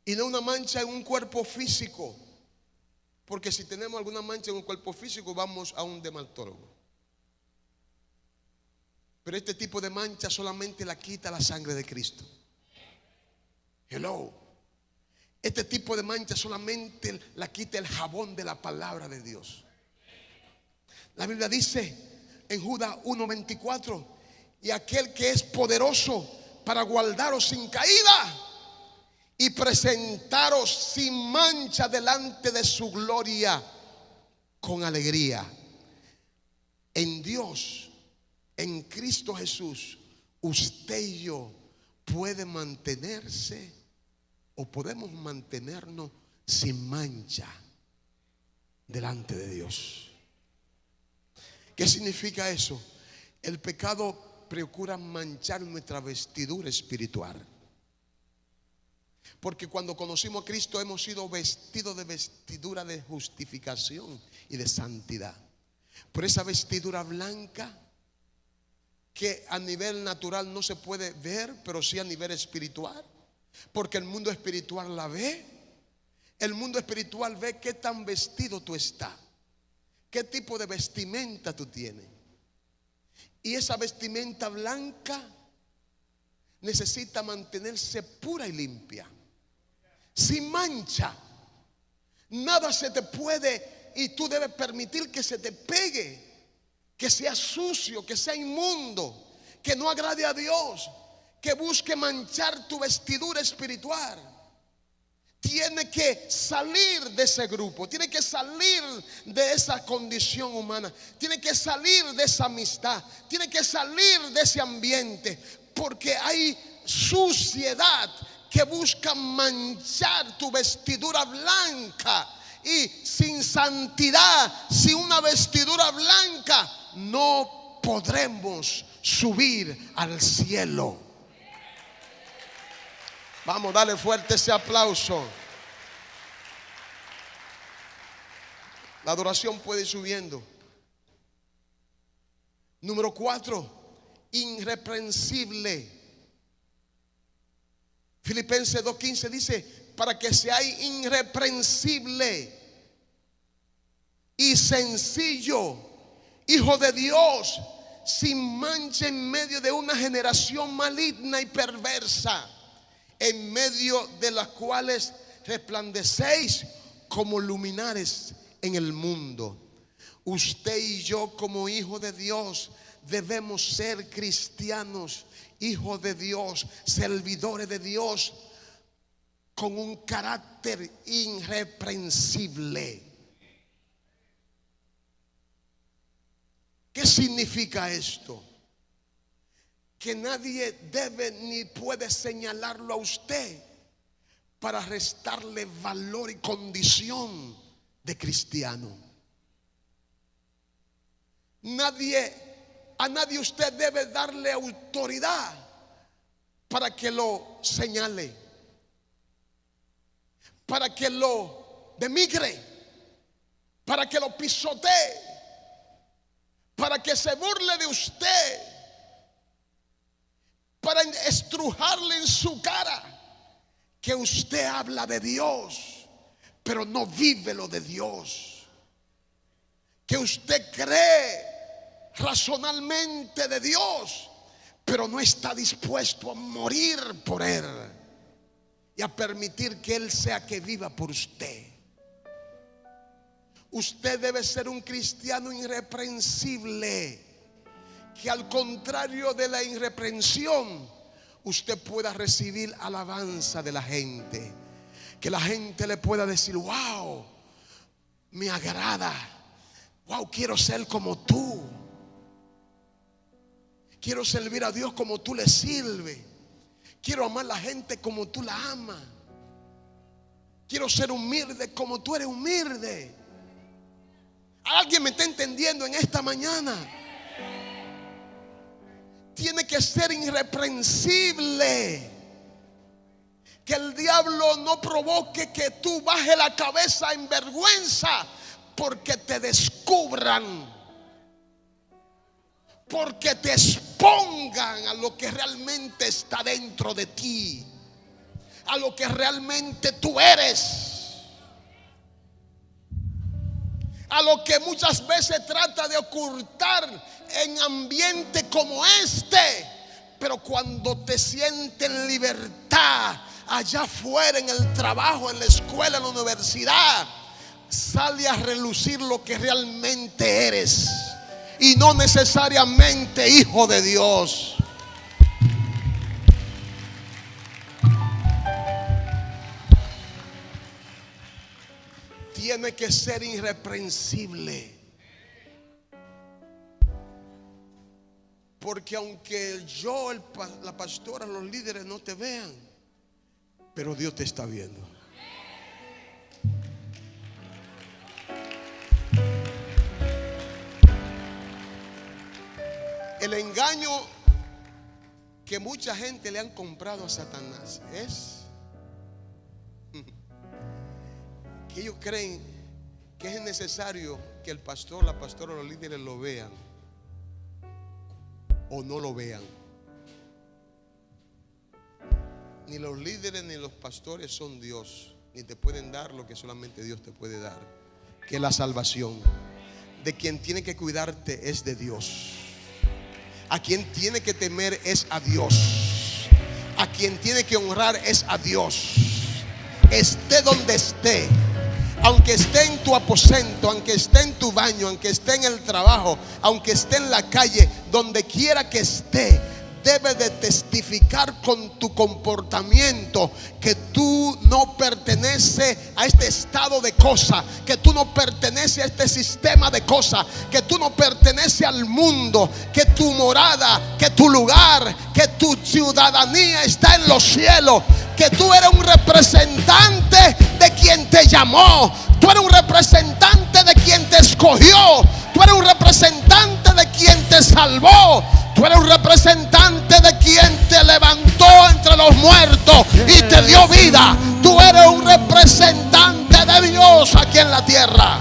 Y no una mancha en un cuerpo físico, porque si tenemos alguna mancha en un cuerpo físico vamos a un dermatólogo. Pero este tipo de mancha solamente la quita la sangre de Cristo. Hello. Este tipo de mancha solamente la quita el jabón de la palabra de Dios. La Biblia dice en Judas 1:24: y aquel que es poderoso para guardaros sin caída y presentaros sin mancha delante de su gloria con alegría. En Dios, en Cristo Jesús, usted y yo puede mantenerse o podemos mantenernos sin mancha delante de Dios. ¿Qué significa eso? El pecado procura manchar nuestra vestidura espiritual. Porque cuando conocimos a Cristo hemos sido vestidos de vestidura de justificación y de santidad. Por esa vestidura blanca que a nivel natural no se puede ver, pero sí a nivel espiritual. Porque el mundo espiritual la ve. El mundo espiritual ve qué tan vestido tú estás, qué tipo de vestimenta tú tienes. Y esa vestimenta blanca necesita mantenerse pura y limpia, sin mancha. Nada se te puede y tú debes permitir que se te pegue, que sea sucio, que sea inmundo, que no agrade a Dios, que busque manchar tu vestidura espiritual. Tiene que salir de ese grupo, tiene que salir de esa condición humana, tiene que salir de esa amistad, tiene que salir de ese ambiente, porque hay suciedad que busca manchar tu vestidura blanca. Y sin santidad, sin una vestidura blanca, no podremos subir al cielo. Vamos, dale fuerte ese aplauso. La adoración puede ir subiendo. Número 4, irreprensible. Filipenses 2:15 dice: para que seáis irreprensible y sencillo, hijo de Dios, sin mancha en medio de una generación maligna y perversa, en medio de las cuales resplandecéis como luminares en el mundo. Usted y yo, como hijos de Dios, debemos ser cristianos, hijos de Dios, servidores de Dios, con un carácter irreprensible. ¿Qué significa esto? Que nadie debe ni puede señalarlo a usted para restarle valor y condición de cristiano. Nadie A nadie usted debe darle autoridad para que lo señale, para que lo denigre, para que lo pisotee, para que se burle de usted, para estrujarle en su cara que usted habla de Dios, pero no vive lo de Dios, que usted cree racionalmente de Dios, pero no está dispuesto a morir por Él y a permitir que Él sea que viva por usted. Usted debe ser un cristiano irreprensible, que al contrario de la irreprensión, usted pueda recibir alabanza de la gente, que la gente le pueda decir: wow, me agrada, wow, quiero ser como tú, quiero servir a Dios como tú le sirves, quiero amar a la gente como tú la amas, quiero ser humilde como tú eres humilde. ¿Alguien me está entendiendo en esta mañana? Tiene que ser irreprensible, que el diablo no provoque que tú bajes la cabeza en vergüenza porque te descubran, porque te expongan a lo que realmente está dentro de ti, a lo que realmente tú eres, a lo que muchas veces trata de ocultar en ambiente como este. Pero cuando te sientes en libertad allá afuera, en el trabajo, en la escuela, en la universidad, sale a relucir lo que realmente eres, y no necesariamente hijo de Dios. Tiene que ser irreprensible, porque aunque yo, la pastora, los líderes no te vean, pero Dios te está viendo. El engaño que mucha gente le han comprado a Satanás es que ellos creen que es necesario que el pastor, la pastora, los líderes lo vean o no lo vean. Ni los líderes ni los pastores son Dios, ni te pueden dar lo que solamente Dios te puede dar, que es la salvación. De quien tiene que cuidarte es de Dios. A quien tiene que temer es a Dios. A quien tiene que honrar es a Dios. Esté donde esté, aunque esté en tu aposento, aunque esté en tu baño, aunque esté en el trabajo, aunque esté en la calle, donde quiera que esté, debe de testificar con tu comportamiento que tú no perteneces a este estado de cosas, que tú no perteneces a este sistema de cosas, que tú no perteneces al mundo, que tu morada, que tu lugar, que tu ciudadanía está en los cielos, que tú eres un representante de quien te llamó, tú eres un representante de quien te escogió, tú eres un representante de quien te salvó, tú eres un representante de quien te levantó entre los muertos y te dio vida. Tú eres un representante de Dios aquí en la tierra.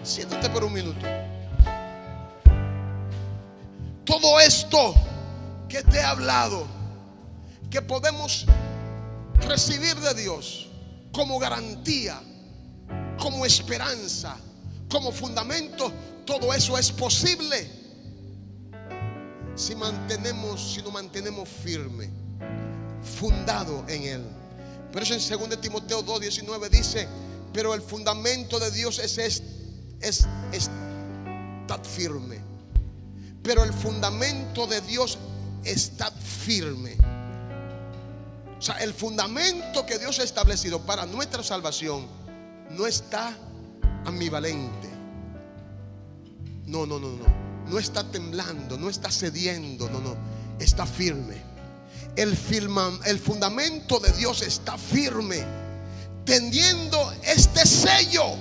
Siéntate por un minuto. Todo esto que te he hablado, que podemos recibir de Dios como garantía, como esperanza, como fundamento, todo eso es posible si nos mantenemos firmes, fundados en Él. Por eso en 2 Timoteo 2:19 dice: pero el fundamento de Dios es estar firme. Pero el fundamento de Dios está firme. O sea, el fundamento que Dios ha establecido para nuestra salvación no está ambivalente. No está temblando, no está cediendo, está firme. El fundamento de Dios está firme. teniendo este sello,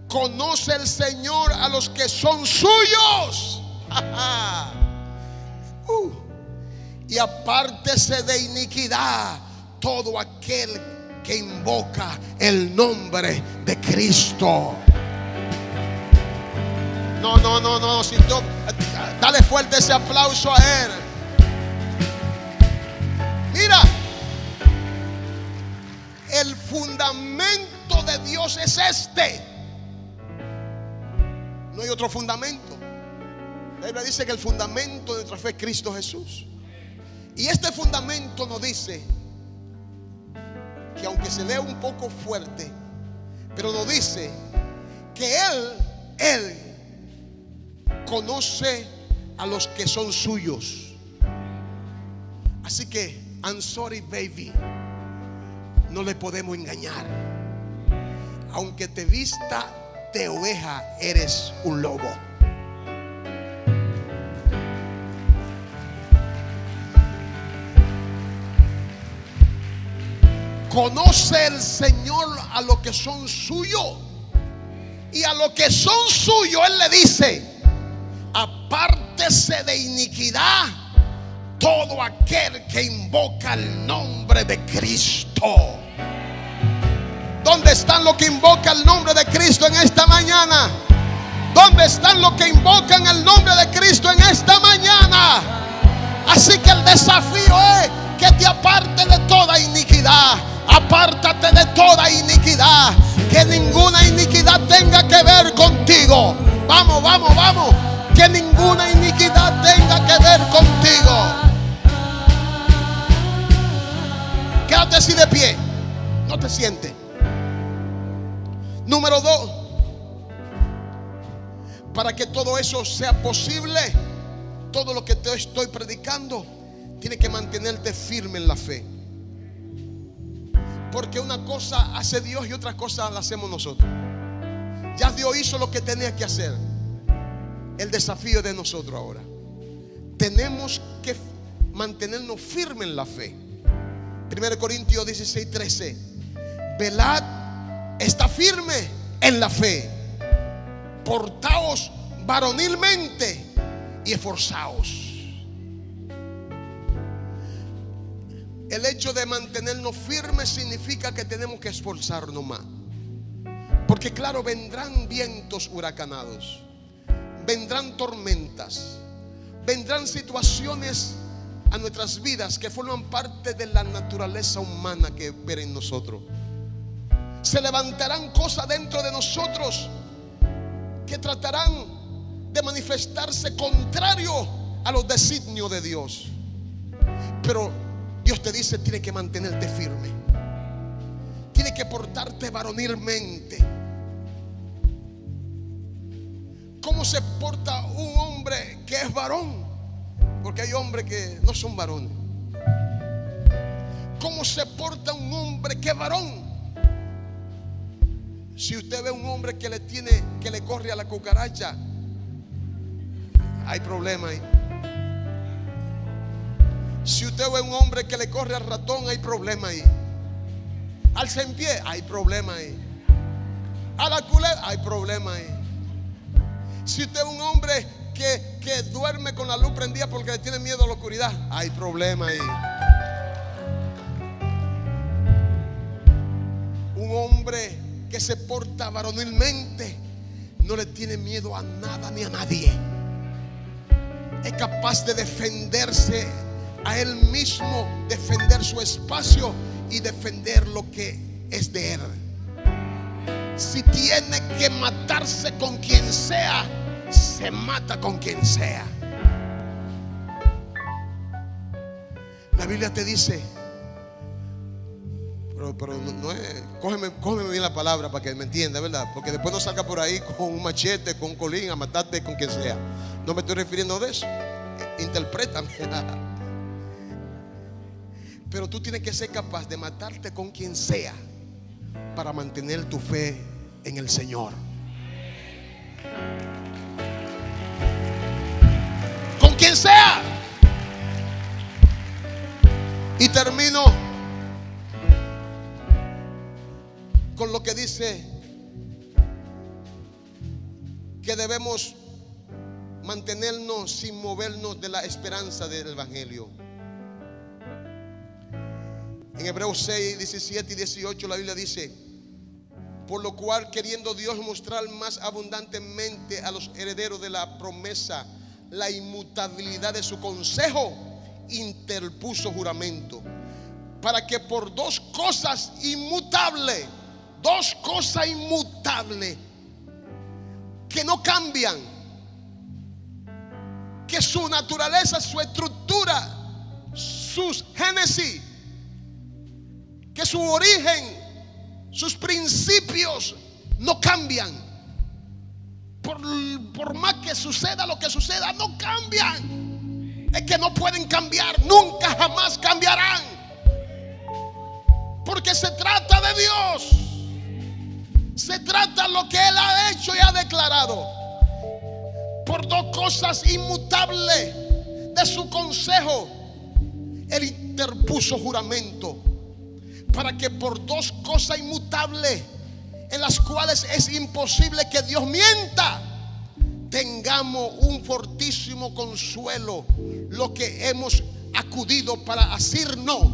conoce el Señor a los que son suyos. Y apártese de iniquidad todo aquel que invoca el nombre de Cristo. No, si tú, dale fuerte ese aplauso a Él. Mira, el fundamento de Dios es este. No hay otro fundamento. La Biblia dice que el fundamento de nuestra fe es Cristo Jesús. Y este fundamento nos dice que, aunque se lea un poco fuerte, pero nos dice que Él conoce a los que son suyos. Así que, I'm sorry baby, no le podemos engañar. Aunque te vista de oveja, eres un lobo. Conoce el Señor a los que son suyos. Y a los que son suyos Él le dice: apártese de iniquidad todo aquel que invoca el nombre de Cristo. ¿Dónde están los que invocan el nombre de Cristo en esta mañana? ¿Dónde están los que invocan el nombre de Cristo en esta mañana? Así que el desafío es que te apartes de toda iniquidad. Apártate de toda iniquidad. Que ninguna iniquidad tenga que ver contigo. Vamos. Que ninguna iniquidad tenga que ver contigo. Quédate así de pie. No te sientes. Número 2. Para que todo eso sea posible, todo lo que te estoy predicando, tienes que mantenerte firme en la fe. Porque una cosa hace Dios y otra cosa la hacemos nosotros. Ya Dios hizo lo que tenía que hacer. El desafío de nosotros ahora. Tenemos que mantenernos firmes en la fe. 1 Corintios 16:13. Velad, está firme en la fe. Portaos varonilmente y esforzaos. El hecho de mantenernos firmes significa que tenemos que esforzarnos más. Porque claro, vendrán vientos huracanados, vendrán tormentas, vendrán situaciones a nuestras vidas que forman parte de la naturaleza humana que opera en nosotros. Se levantarán cosas dentro de nosotros que tratarán de manifestarse contrario a los designios de Dios. Pero Dios te dice: tienes que mantenerte firme, tienes que portarte varonilmente. ¿Cómo se porta un hombre que es varón? Porque hay hombres que no son varones. ¿Cómo se porta un hombre que es varón? Si usted ve un hombre que le corre a la cucaracha, hay problema ahí. Si usted ve un hombre que le corre al ratón, hay problema ahí. Al cien pie, hay problema ahí. A la culebra, hay problema ahí. Si usted ve un hombre que duerme con la luz prendida porque le tiene miedo a la oscuridad, hay problema ahí. Un hombre que se porta varonilmente no le tiene miedo a nada ni a nadie. Es capaz de defenderse a él mismo, defender su espacio y defender lo que es de él. Si tiene que matarse con quien sea, se mata con quien sea. La Biblia te dice, pero no es, cógeme bien la palabra para que me entienda, ¿verdad? Porque después no salga por ahí con un machete, con un colín a matarte con quien sea. No me estoy refiriendo de eso. Interprétame. Pero tú tienes que ser capaz de matarte con quien sea para mantener tu fe en el Señor. Con quien sea. Y termino con lo que dice que debemos mantenernos sin movernos de la esperanza del Evangelio. En Hebreos 6, 17 y 18 la Biblia dice: por lo cual, queriendo Dios mostrar más abundantemente a los herederos de la promesa la inmutabilidad de su consejo, interpuso juramento, para que por dos cosas inmutables que no cambian, que su naturaleza, su estructura, sus génesis, que su origen, sus principios no cambian. Por más que suceda lo que suceda, no cambian. Es que no pueden cambiar, nunca jamás cambiarán, porque se trata de Dios. Se trata de lo que Él ha hecho y ha declarado. Por dos cosas inmutables de su consejo, Él interpuso juramento, para que por dos cosas inmutables en las cuales es imposible que Dios mienta, tengamos un fortísimo consuelo, lo que hemos acudido para asirnos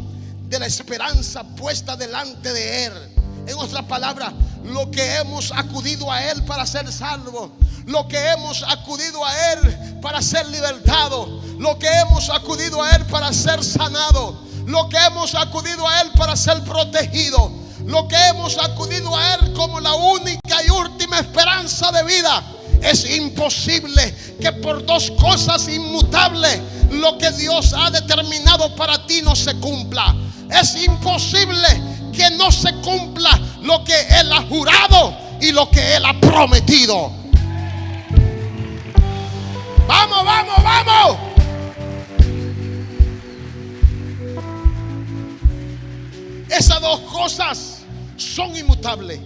de la esperanza puesta delante de Él. En otra palabra, lo que hemos acudido a Él para ser salvos, lo que hemos acudido a Él para ser libertados, lo que hemos acudido a Él para ser sanados, lo que hemos acudido a Él para ser protegidos, lo que hemos acudido a Él como la única y última esperanza de vida. Es imposible que por dos cosas inmutables lo que Dios ha determinado para ti no se cumpla. Es imposible que no se cumpla lo que Él ha jurado y lo que Él ha prometido. Vamos, vamos, vamos. Esas dos cosas son inmutables.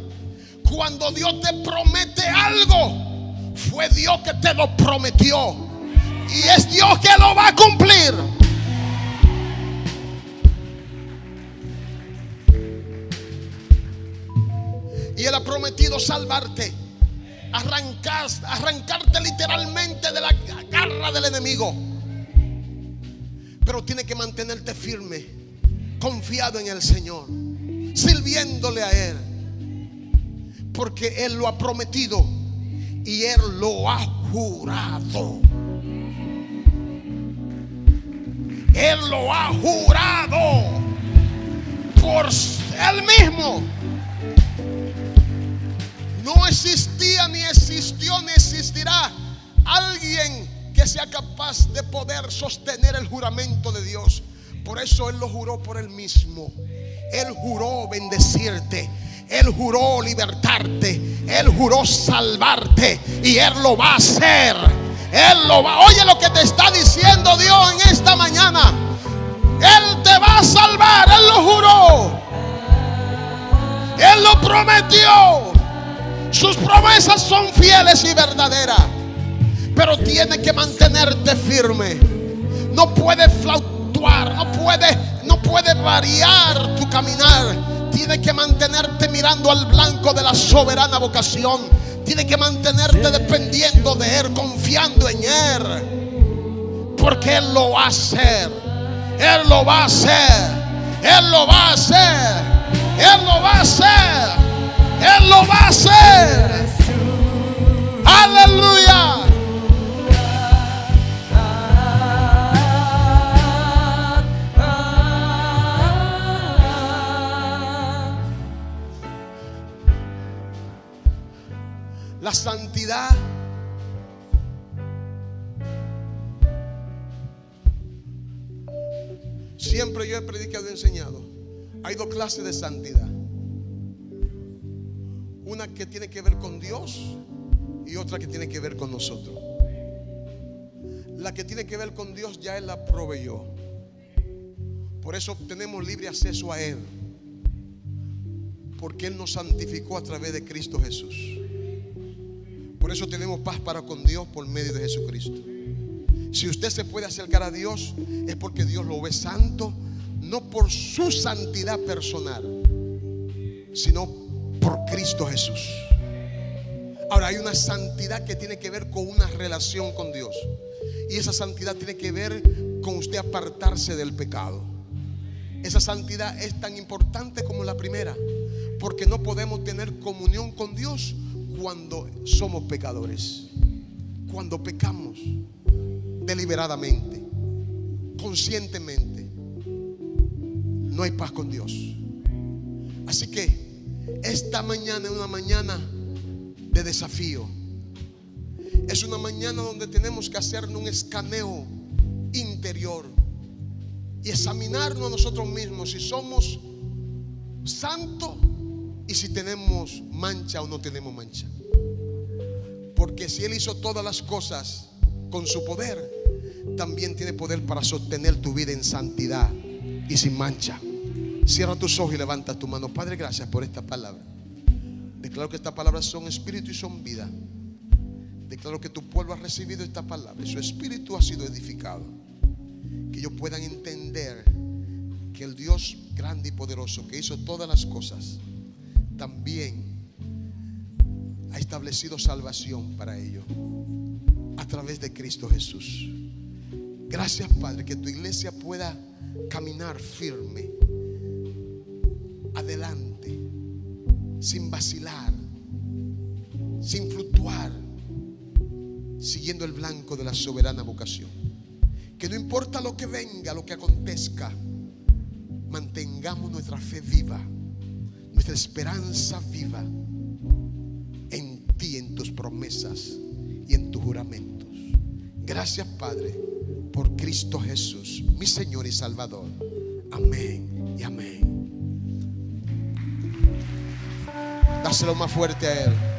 Cuando Dios te promete algo, fue Dios que te lo prometió y es Dios que lo va a cumplir. Y Él ha prometido salvarte, arrancarte literalmente de la garra del enemigo. Pero tiene que mantenerte firme, confiado en el Señor, sirviéndole a Él, porque Él lo ha prometido y Él lo ha jurado. Él lo ha jurado por Él mismo. No existía, ni existió, ni existirá alguien que sea capaz de poder sostener el juramento de Dios. Por eso Él lo juró por Él mismo. Él juró bendecirte, Él juró libertarte, Él juró salvarte y Él lo va a hacer. Él lo va. Oye lo que te está diciendo Dios en esta mañana. Él te va a salvar. Él lo juró, Él lo prometió. Sus promesas son fieles y verdaderas, pero tienes que mantenerte firme. No puedes fluctuar, no puede variar tu caminar. Tienes que mantenerte mirando al blanco de la soberana vocación. Tienes que mantenerte dependiendo de Él, confiando en Él, porque Él lo va a hacer. Él lo va a hacer. Él lo va a hacer. Él lo va a hacer. Él lo va a hacer. Aleluya. La santidad siempre yo he predicado y enseñado. Hay dos clases de santidad. Una que tiene que ver con Dios y otra que tiene que ver con nosotros. La que tiene que ver con Dios ya Él la proveyó. Por eso tenemos libre acceso a Él, porque Él nos santificó a través de Cristo Jesús. Por eso tenemos paz para con Dios por medio de Jesucristo. Si usted se puede acercar a Dios, es porque Dios lo ve santo, no por su santidad personal, sino por Cristo Jesús. Ahora, hay una santidad que tiene que ver con una relación con Dios, y esa santidad tiene que ver con usted apartarse del pecado. Esa santidad es tan importante como la primera, porque no podemos tener comunión con Dios cuando somos pecadores. Cuando pecamos deliberadamente, conscientemente, no hay paz con Dios. Así que esta mañana es una mañana de desafío. Es una mañana donde tenemos que hacernos un escaneo interior y examinarnos a nosotros mismos si somos santos y si tenemos mancha o no tenemos mancha. Porque si Él hizo todas las cosas con su poder, también tiene poder para sostener tu vida en santidad y sin mancha. Cierra tus ojos y levanta tu mano. Padre, gracias por esta palabra. Declaro que estas palabras son espíritu y son vida. Declaro que tu pueblo ha recibido esta palabra y su espíritu ha sido edificado. Que ellos puedan entender que el Dios grande y poderoso, que hizo todas las cosas, también ha establecido salvación para ellos a través de Cristo Jesús. Gracias, Padre, que tu iglesia pueda caminar firme adelante, sin vacilar, sin fluctuar, siguiendo el blanco de la soberana vocación. Que no importa lo que venga, lo que acontezca, mantengamos nuestra fe viva, nuestra esperanza viva en ti, en tus promesas y en tus juramentos. Gracias, Padre, por Cristo Jesús, mi Señor y Salvador. Amén y amén. Dáselo más fuerte a Él.